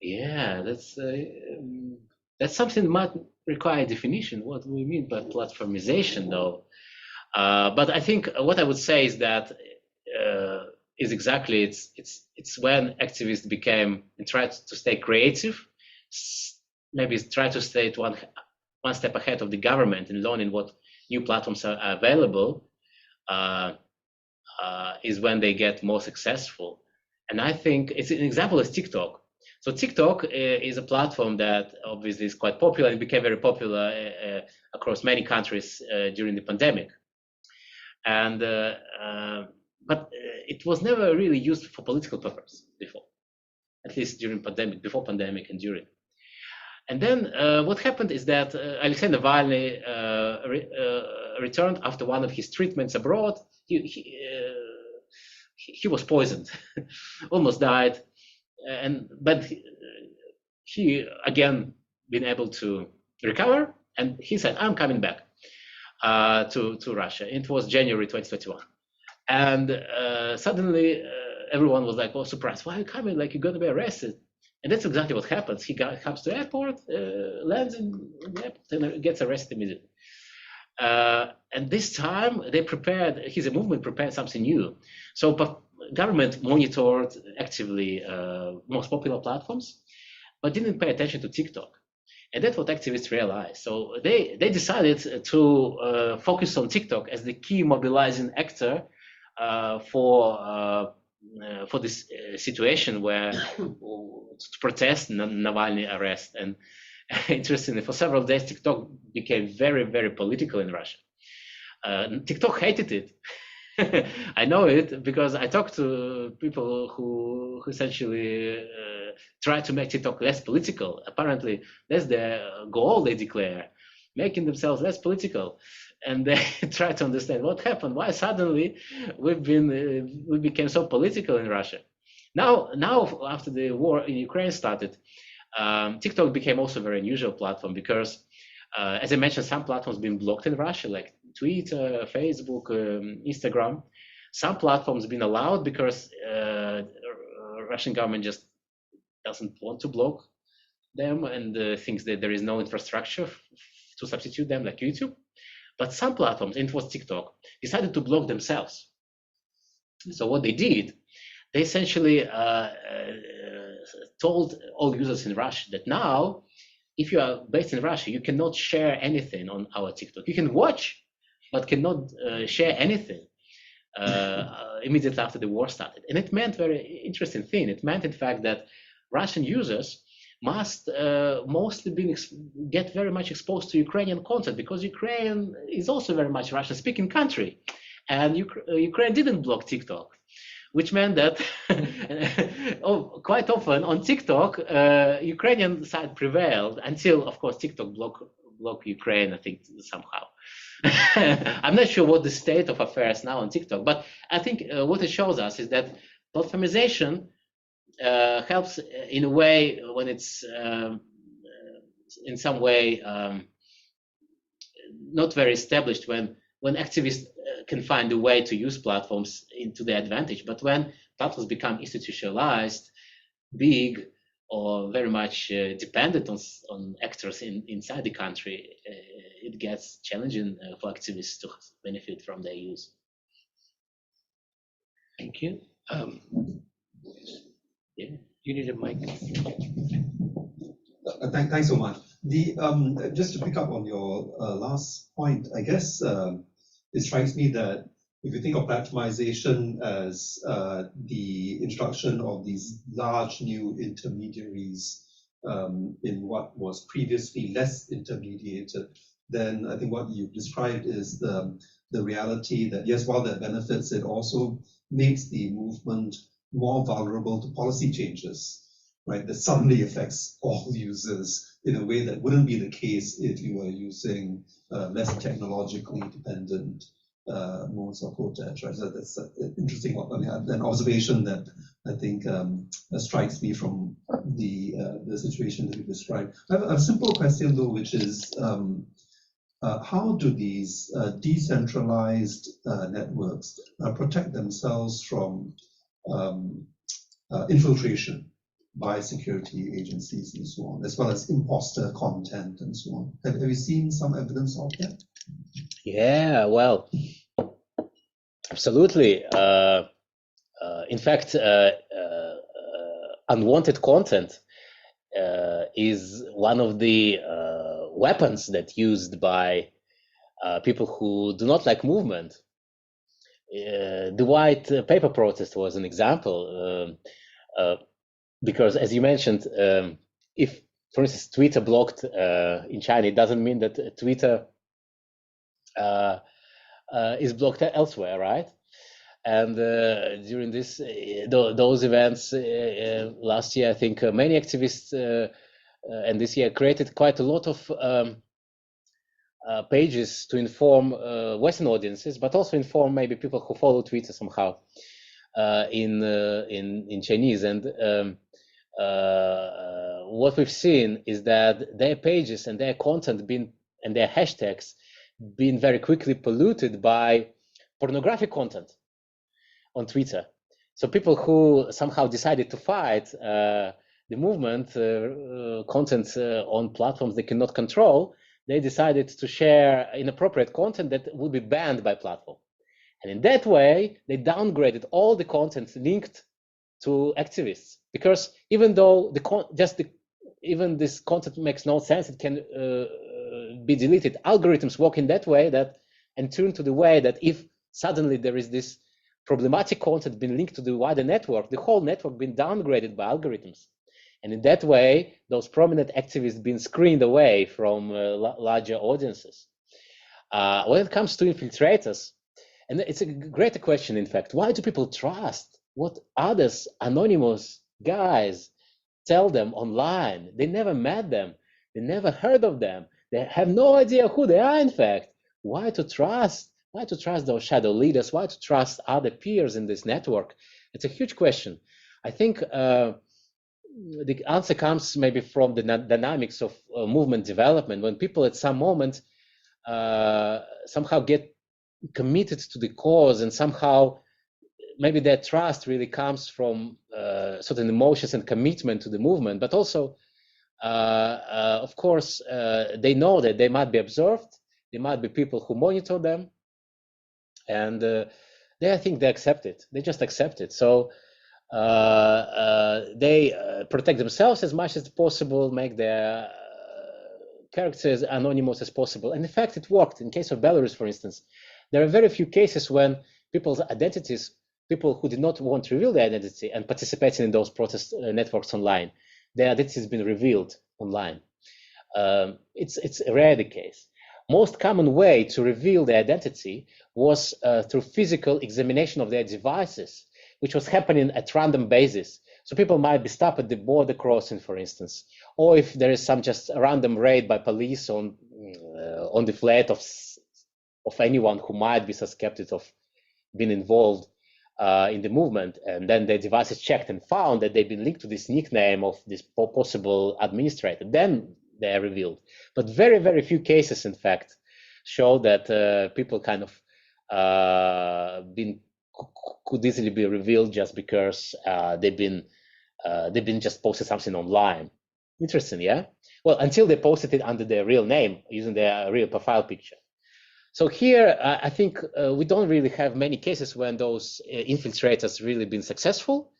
yeah, that's something that might require a definition. What do we mean by platformization, though? But I think what I would say is that is exactly it's when activists became and tried to stay creative, maybe try to stay one step ahead of the government in learning what new platforms are available, is when they get more successful. And I think it's an example is TikTok. So TikTok is a platform that obviously is quite popular and became very popular across many countries during the pandemic. And but it was never really used for political purpose before, at least during pandemic, before pandemic and during. And then what happened is that Alexei Navalny returned after one of his treatments abroad. He was poisoned, almost died, but he again been able to recover, and he said, "I'm coming back to Russia." It was January 2021, and suddenly everyone was like, "Oh, surprised! Why are you coming? Like you're going to be arrested?" And that's exactly what happens. He comes to the airport, lands in the airport, and gets arrested immediately. And this time, his movement prepared something new. So government monitored actively most popular platforms, but didn't pay attention to TikTok. And that's what activists realized. So they decided to focus on TikTok as the key mobilizing actor for this situation where to protest Navalny arrest. And interestingly, for several days, TikTok became very, very political in Russia. TikTok hated it. I know it because I talked to people who essentially try to make TikTok less political. Apparently, that's the goal they declare, making themselves less political. And they try to understand what happened. Why suddenly we became so political in Russia? Now, after the war in Ukraine started, TikTok became also a very unusual platform because, as I mentioned, some platforms been blocked in Russia, like Twitter, Facebook, Instagram. Some platforms been allowed because Russian government just doesn't want to block them and thinks that there is no infrastructure to substitute them, like YouTube. But some platforms, and it was TikTok, decided to block themselves. So what they did, they essentially told all users in Russia that now, if you are based in Russia, you cannot share anything on our TikTok. You can watch, but cannot share anything immediately after the war started. And it meant very interesting thing. It meant, in fact, that Russian users must mostly get very much exposed to Ukrainian content because Ukraine is also very much Russian-speaking country. And Ukraine didn't block TikTok, which meant that quite often on TikTok, Ukrainian side prevailed until, of course, TikTok block Ukraine, I think, somehow. I'm not sure what the state of affairs now on TikTok, but I think what it shows us is that platformization helps in a way when it's in some way not very established, when activists can find a way to use platforms into their advantage. But when platforms become institutionalized, big, or very much dependent on actors inside the country, it gets challenging for activists to benefit from their use. Thank you. Yeah, you need a mic. Thanks so much. Just to pick up on your last point, I guess it strikes me that if you think of platformization as the introduction of these large new intermediaries in what was previously less intermediated, then I think what you've described is the reality that, yes, while that benefits, it also makes the movement more vulnerable to policy changes, right? That suddenly affects all users in a way that wouldn't be the case if you were using less technologically dependent modes of protest, right? So that's an interesting an observation that I think strikes me from the situation that you described. I have a simple question though, which is how do these decentralized networks protect themselves from infiltration by security agencies and so on, as well as imposter content and so on? Have you seen some evidence of that? Yeah, well, absolutely. In fact, unwanted content is one of the weapons that used by people who do not like movement. The white paper protest was an example, because as you mentioned, if, for instance, Twitter blocked in China, it doesn't mean that Twitter is blocked elsewhere, right? And during those events last year, I think many activists and this year created quite a lot of pages to inform Western audiences, but also inform maybe people who follow Twitter somehow in Chinese. And what we've seen is that their pages and their content and their hashtags been very quickly polluted by pornographic content on Twitter. So people who somehow decided to fight the movement content on platforms they cannot control, they decided to share inappropriate content that would be banned by platform. And in that way, they downgraded all the content linked to activists, because even though even this content makes no sense, it can be deleted. Algorithms work in that way and turn to the way that if suddenly there is this problematic content being linked to the wider network, the whole network being downgraded by algorithms. And in that way, those prominent activists being screened away from larger audiences. When it comes to infiltrators, and it's a greater question, in fact, why do people trust what others, anonymous guys, tell them online? They never met them. They never heard of them. They have no idea who they are, in fact. Why to trust? Why to trust those shadow leaders? Why to trust other peers in this network? It's a huge question. I think the answer comes maybe from the dynamics of movement development, when people at some moment somehow get committed to the cause, and somehow maybe their trust really comes from certain emotions and commitment to the movement, but also of course they know that they might be observed, there might be people who monitor them, and I think they accept it. They just accept it. So they protect themselves as much as possible, make their characters anonymous as possible, and in fact it worked. In case of Belarus, for instance, there are very few cases when people's identities, people who did not want to reveal their identity and participating in those protest networks online, their identity has been revealed online. It's rare the case. Most common way to reveal their identity was through physical examination of their devices, which was happening at random basis. So people might be stopped at the border crossing, for instance, or if there is some just random raid by police on the flat of anyone who might be suspected of being involved in the movement, and then their device is checked and found that they've been linked to this nickname of this possible administrator, then they are revealed. But very, very few cases, in fact, show that people kind of could easily be revealed just because they've been just posted something online. Interesting, yeah? Well, until they posted it under their real name, using their real profile picture. So here, I think we don't really have many cases when those infiltrators really been successful.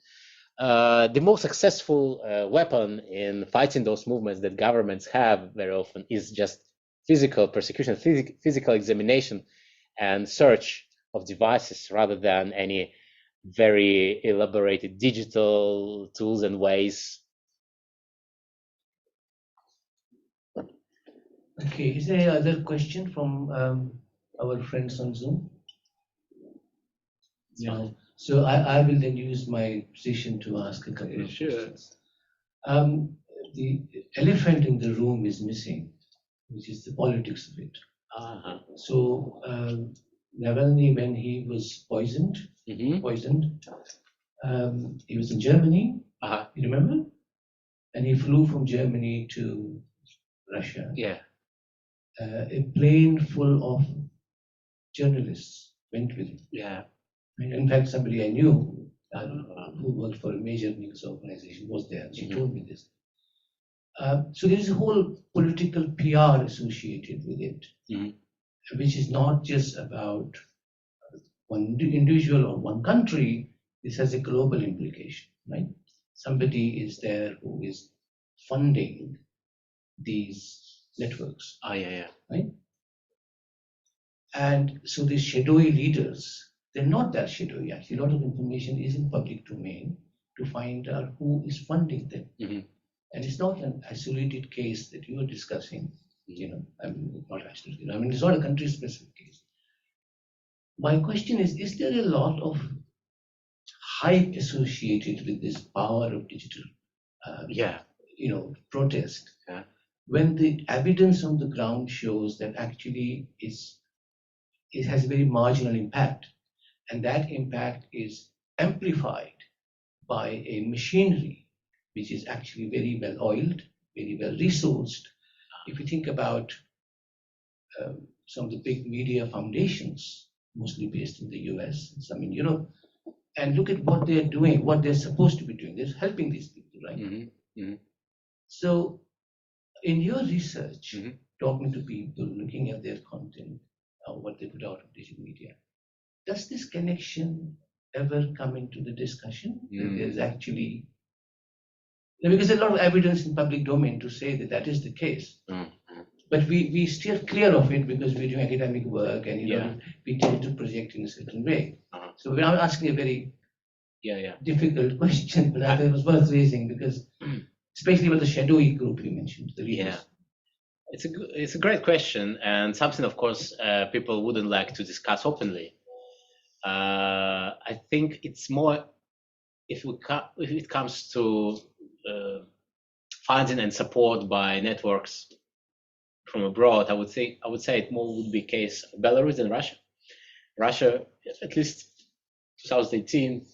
The most successful weapon in fighting those movements that governments have very often is just physical persecution, physical examination and search of devices, rather than any very elaborated digital tools and ways. Okay, is there any other question from our friends on Zoom? No. So I will then use my position to ask a couple of questions. The elephant in the room is missing, which is the politics of it. So Navalny, when he was poisoned, he was in Germany, you remember? And he flew from Germany to Russia. Yeah. A plane full of journalists went with him. Yeah. In fact, somebody I knew who worked for a major news organization was there. She told me this. So there is a whole political PR associated with it, which is not just about one individual or one country. This has a global implication, right? Somebody is there who is funding these networks. Right? And so these shadowy leaders, they're not that shadowy. Actually, a lot of information is in public domain to find out who is funding them. And it's not an isolated case that you are discussing. I mean, not actually. I mean, it's not a country-specific case. My question is there a lot of hype associated with this power of digital protest, Yeah. when the evidence on the ground shows that actually it has a very marginal impact, and that impact is amplified by a machinery which is actually very well oiled, very well resourced. If you think about some of the big media foundations, mostly based in the US, some in Europe, and look at what they're doing, what they're supposed to be doing. They're helping these people, right? Mm-hmm. Mm-hmm. So, in your research, Mm-hmm. talking to people, looking at their content, what they put out of digital media, does this connection ever come into the discussion? That there's actually, because there's a lot of evidence in public domain to say that that is the case. But we steer clear of it because we're doing academic work and we tend to project in a certain way. So we're not asking a very difficult question, but I thought it was worth raising because, especially about the shadowy group you mentioned, the leaders. Yeah, it's a great question, and something, of course, people wouldn't like to discuss openly. I think it's more if it comes to funding and support by networks from abroad. I would say it more would be case of Belarus than Russia. Russia, at least 2018.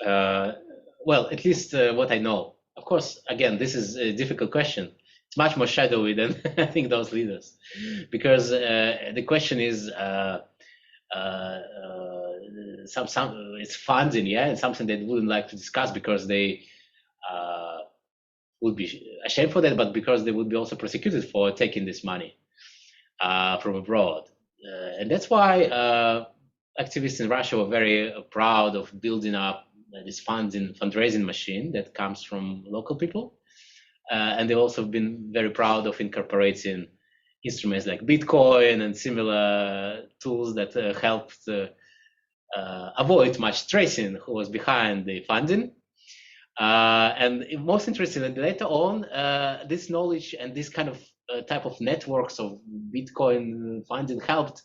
Well, at least what I know. Of course, again, this is a difficult question. It's much more shadowy than I think those leaders, because the question is it's funding, and something they wouldn't like to discuss because they would be ashamed for that, but because they would be also prosecuted for taking this money from abroad, and that's why activists in Russia were very proud of building up this fundraising machine that comes from local people. And they've also been very proud of incorporating instruments like Bitcoin and similar tools that helped avoid much tracing who was behind the funding. And most interesting, later on, this knowledge and this kind of type of networks of Bitcoin funding helped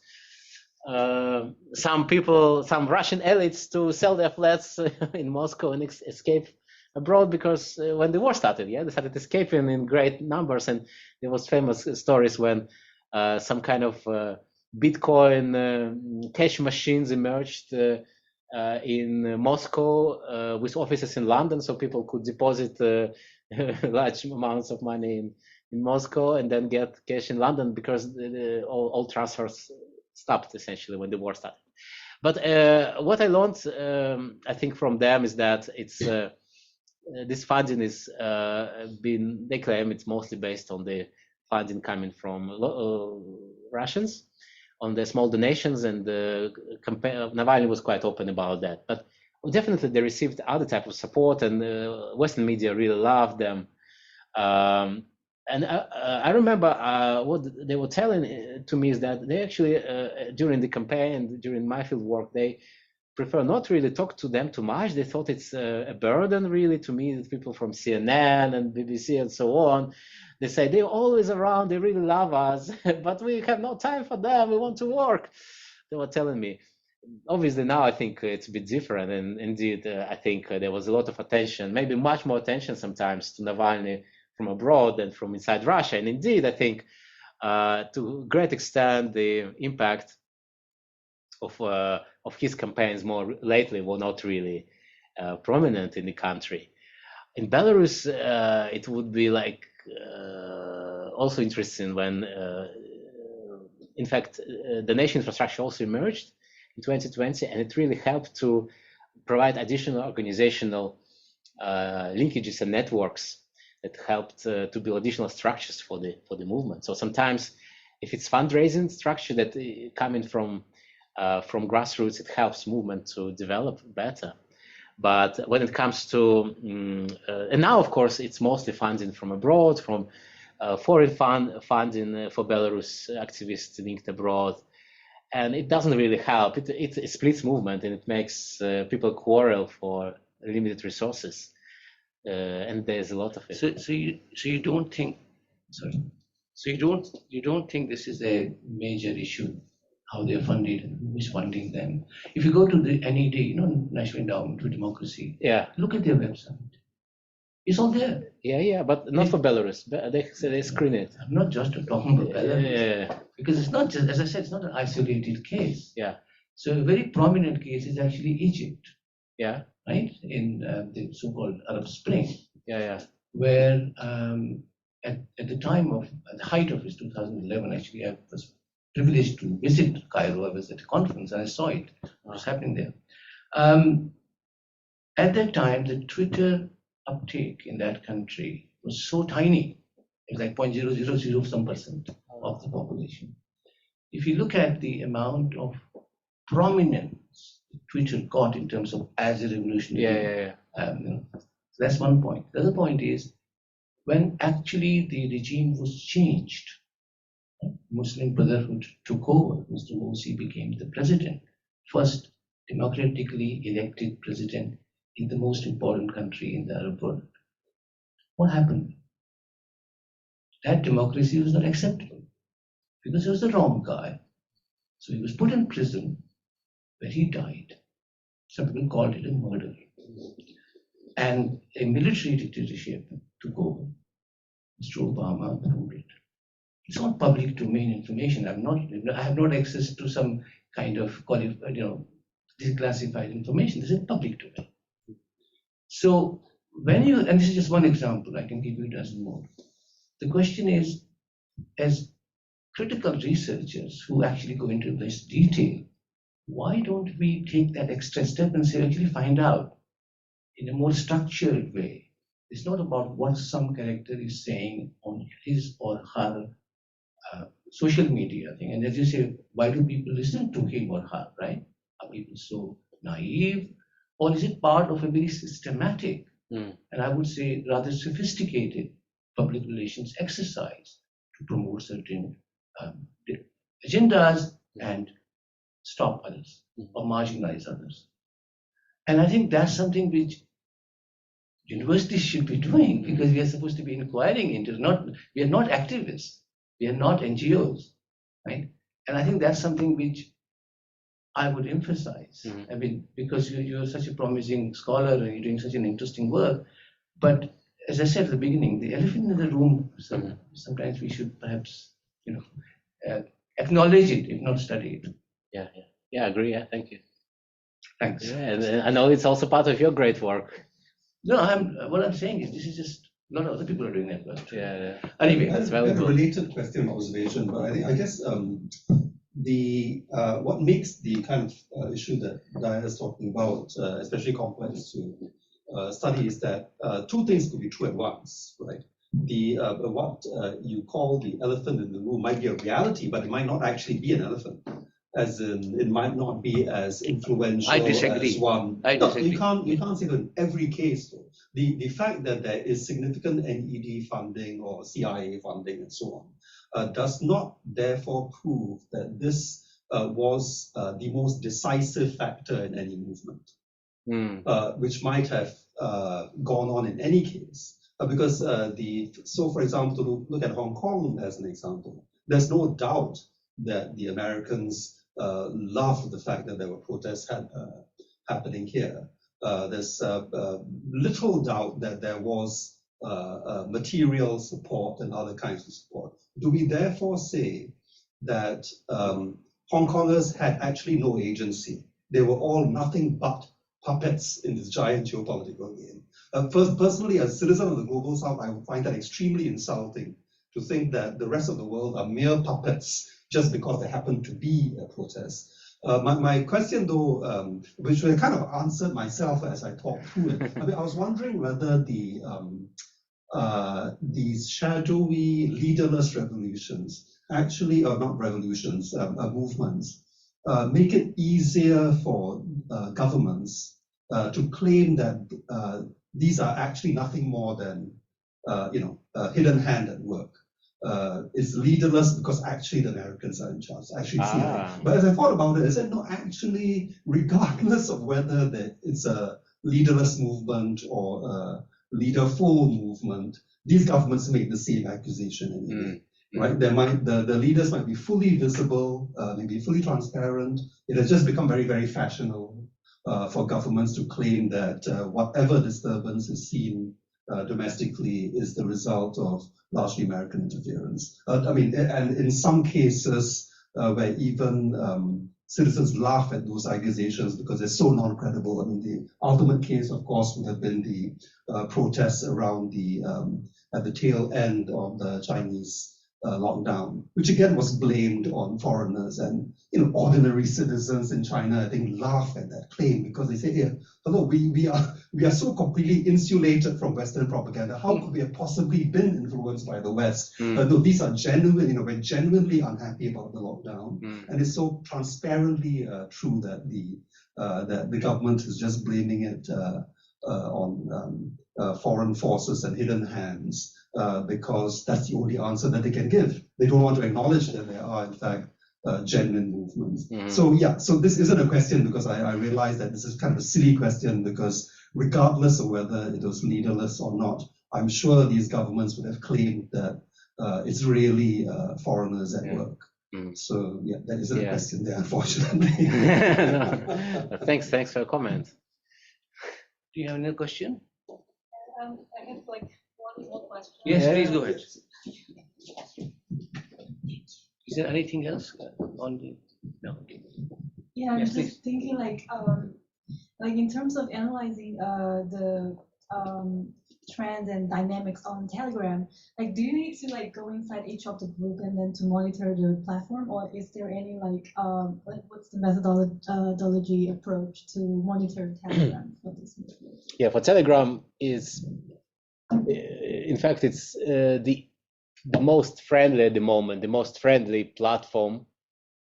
some people, some Russian elites, to sell their flats in Moscow and escape abroad, because when the war started, they started escaping in great numbers, and there was famous stories when some kind of Bitcoin cash machines emerged in Moscow with offices in London, so people could deposit large amounts of money in Moscow and then get cash in London, because all transfers stopped essentially when the war started. But what I learned, I think, from them is that it's this funding is they claim it's mostly based on the funding coming from Russians on the small donations, and Navalny was quite open about that. But definitely they received other type of support, and Western media really loved them. And I remember what they were telling to me is that they actually, during the campaign, during MPhil work, they prefer not really talk to them too much. They thought it's a burden really to meet people from CNN and BBC and so on. They say they're always around, they really love us, but we have no time for them, we want to work. They were telling me. Obviously now I think it's a bit different, and indeed I think there was a lot of attention, maybe much more attention sometimes, to Navalny from abroad than from inside Russia. And indeed I think to a great extent the impact of his campaigns more lately were not really prominent in the country. In Belarus, it would be like also interesting when, in fact, the nation infrastructure also emerged in 2020, and it really helped to provide additional organizational linkages and networks that helped to build additional structures for the movement. So sometimes, if it's fundraising structure that coming from grassroots, it helps movement to develop better. But when it comes to, and now of course it's mostly funding from abroad, from foreign funding for Belarus activists linked abroad, and it doesn't really help. It splits movement, and it makes people quarrel for limited resources, and there's a lot of it. So you don't think, sorry. So you don't think this is a major issue, how they're funded and who is funding them? If you go to the NED, National Endowment for Democracy, look at their website. It's all there. Yeah, but not for Belarus. They say they screen it. I'm not just talking about Belarus. Yeah. Because it's not just, as I said, it's not an isolated case. Yeah. So a very prominent case is actually Egypt. Yeah. Right? In the so-called Arab Spring. Yeah. Where at the time of, at the height of it, 2011, actually, I was privileged to visit Cairo. I was at a conference and I saw it. What was happening there. At that time, the Twitter uptake in that country was so tiny. It was like 0.000 some percent of the population. If you look at the amount of prominence Twitter got in terms of as a revolutionary, so that's one point. The other point is when actually the regime was changed, Muslim Brotherhood took over. Mr. Morsi became the president, first democratically elected president in the most important country in the Arab world. What happened? That democracy was not acceptable because he was the wrong guy. So he was put in prison where he died. Some people called it a murder. And a military dictatorship took over. Mr. Obama ruled it. It's all public domain information. I have not access to some kind of declassified information. This is public domain. So when you, and this is just one example, I can give you a dozen more. The question is, as critical researchers who actually go into this detail, why don't we take that extra step and say, actually find out in a more structured way? It's not about what some character is saying on his or her social media thing. And as you say, why do people listen to him or her, right? Are people so naive? Or is it part of a very systematic, and I would say rather sophisticated public relations exercise to promote certain agendas and stop others or marginalize others? And I think that's something which universities should be doing, because we are supposed to be inquiring into, we are not activists, we are not NGOs, right? And I think that's something which I would emphasize. I mean, because you're such a promising scholar and you're doing such an interesting work. But as I said at the beginning, the elephant in the room, sometimes we should perhaps, acknowledge it, if not study it. Yeah, I agree. Yeah, thank you. Thanks. Yeah, and I know it's also part of your great work. No, what I'm saying is this is just a lot of other people are doing that work. Yeah. Anyway, that's valuable. A related question, observation, but I guess what makes the kind of issue that Daya is talking about especially complex to study is that two things could be true at once, right? What you call the elephant in the room might be a reality, but it might not actually be an elephant. As in, it might not be as influential as one. I disagree. You can't say that in every case. Though. The fact that there is significant NED funding or CIA funding and so on does not therefore prove that this was the most decisive factor in any movement, which might have gone on in any case. Because for example, to look at Hong Kong as an example, there's no doubt that the Americans loved the fact that there were protests happening here. There's little doubt that there was material support and other kinds of support. Do we therefore say that Hong Kongers had actually no agency? They were all nothing but puppets in this giant geopolitical game. Personally, as a citizen of the Global South, I would find that extremely insulting to think that the rest of the world are mere puppets just because there happened to be a protest. My question, though, which I kind of answered myself as I talked through it, I mean, I was wondering whether these shadowy, leaderless revolutions actually, or not revolutions, movements, make it easier for governments to claim that these are actually nothing more than, a hidden hand at work. It's leaderless because actually the Americans are in charge. Actually, but as I thought about it, I said, no, actually, regardless of whether it's a leaderless movement or a leaderful movement, these governments make the same accusation anyway. Right? The leaders might be fully visible, maybe fully transparent. It has just become very, very fashionable for governments to claim that whatever disturbance is seen domestically is the result of largely American interference. And in some cases where even citizens laugh at those accusations because they're so non-credible. The ultimate case, of course, would have been the protests around at the tail end of the Chinese lockdown, which again was blamed on foreigners, and ordinary citizens in China, I think, laugh at that claim because they say, "Here, hello, we are so completely insulated from Western propaganda. How could we have possibly been influenced by the West?" No, these are genuine. We're genuinely unhappy about the lockdown, and it's so transparently true that the government is just blaming it on foreign forces and hidden hands. Because that's the only answer that they can give. They don't want to acknowledge that there are, in fact, genuine movements. So this isn't a question because I realize that this is kind of a silly question because regardless of whether it was leaderless or not, I'm sure these governments would have claimed that it's really foreigners at work. So that isn't a question there, unfortunately. No. Thanks for your comment. Do you have another question? I have one more question. Yes, please go ahead. Is there anything else on the? No. Yeah, I'm Yes, just please. thinking in terms of analyzing the trends and dynamics on Telegram. Do you need to go inside each of the group and then to monitor the platform, or is there any what's the methodology approach to monitor Telegram for this movement? Yeah, for Telegram is, in fact, it's the most friendly at the moment, the most friendly platform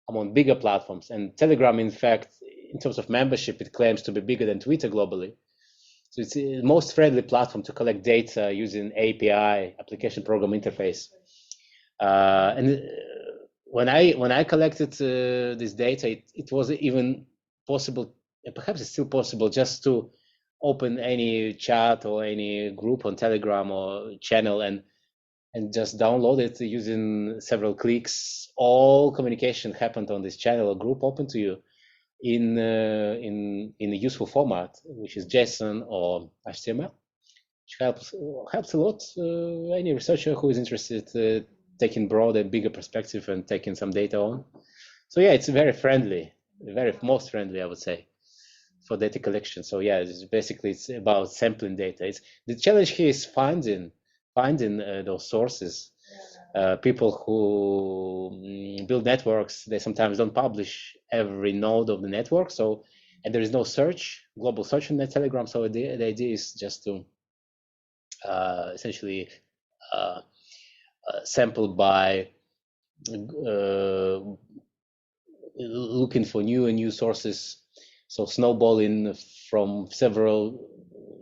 among bigger platforms. And Telegram, in fact, in terms of membership, it claims to be bigger than Twitter globally. So it's the most friendly platform to collect data using API, application program interface. And when I collected this data, it was even possible, perhaps it's still possible, just to open any chat or any group on Telegram or channel and just download it using several clicks. All communication happened on this channel or group open to you in a useful format, which is JSON or HTML, which helps a lot any researcher who is interested taking broad and bigger perspective and taking some data on. So yeah, it's very friendly, most friendly, I would say, for data collection. So yeah, it's about sampling data. The challenge here is finding those sources. People who build networks, they sometimes don't publish every node of the network. So, and there is no global search on the Telegram. So the idea is just to essentially sample by looking for new sources. So snowballing from several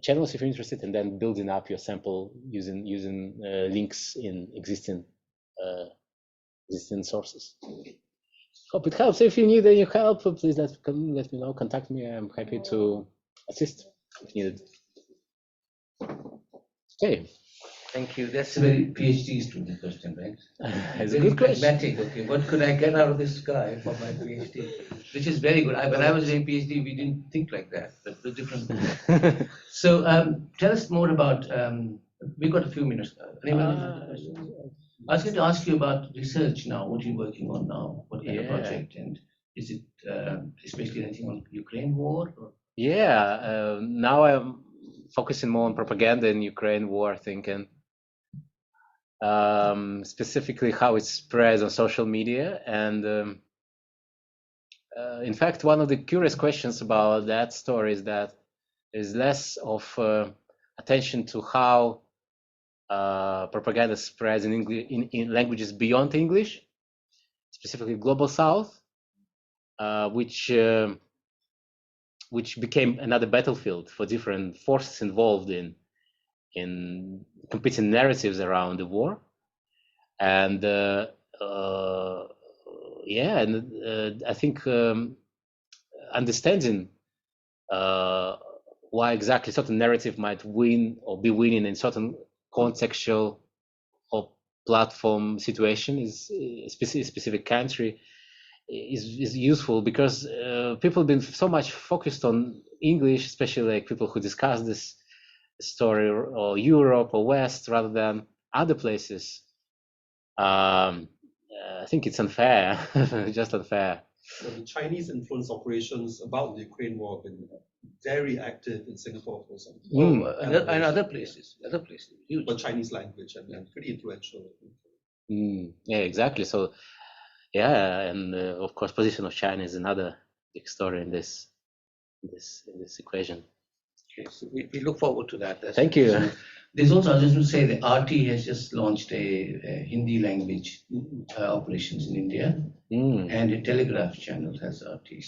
channels if you're interested, and then building up your sample using links in existing sources. Hope it helps. If you need any help, please let me know. Contact me. I'm happy to assist if needed. Okay. Thank you. That's a very PhD student question, right? It's a good question. Pragmatic. Okay, what could I get out of this guy for my PhD? Which is very good. When I was doing PhD, we didn't think like that, but the different. So tell us more about. We've got a few minutes. I was going to ask you about research now. What are you working on now? What kind of project? And is it especially anything on Ukraine war? Or? Yeah. Now I'm focusing more on propaganda in Ukraine war, thinking specifically how it spreads on social media. And in fact, one of the curious questions about that story is that there's less of attention to how propaganda spreads in English, in languages beyond English, specifically Global South, which became another battlefield for different forces involved in competing narratives around the war. And I think understanding why exactly certain narrative might win or be winning in certain contextual or platform situation is a specific country is useful, because people have been so much focused on English, especially like people who discuss this story or Europe or West rather than other places, I think it's unfair, just unfair. Well, the Chinese influence operations about the Ukraine war have been very active in Singapore, for example. And other places, huge. But Chinese language and pretty influential. Yeah, exactly. So, yeah, and of course, position of China is another big story in this equation. Okay, so we look forward to that. Thank you. There's also, I was just going to say, the RT has just launched a Hindi language operations in India, and a Telegraph channel has RT.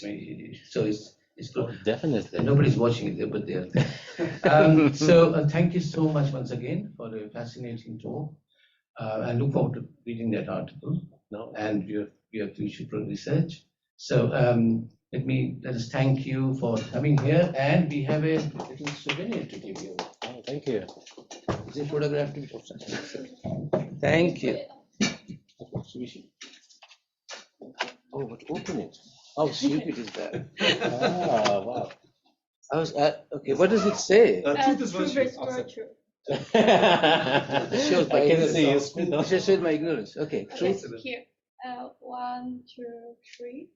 So it's good. Definitely. Nobody's watching it there, but they're there. So thank you so much once again for the fascinating talk. I look forward to reading that article and your future research. So let us thank you for coming here, and we have a little souvenir to give you. Oh, thank you. Is it photographed? Thank you. Oh, but open it. How stupid is that? Oh, wow. I was okay. What does it say? Truth is Truth virtue. restore truth. It shows my I cannot see you. ignorance. It just shows my ignorance. Okay. Okay, Truth. here. 1, 2, 3.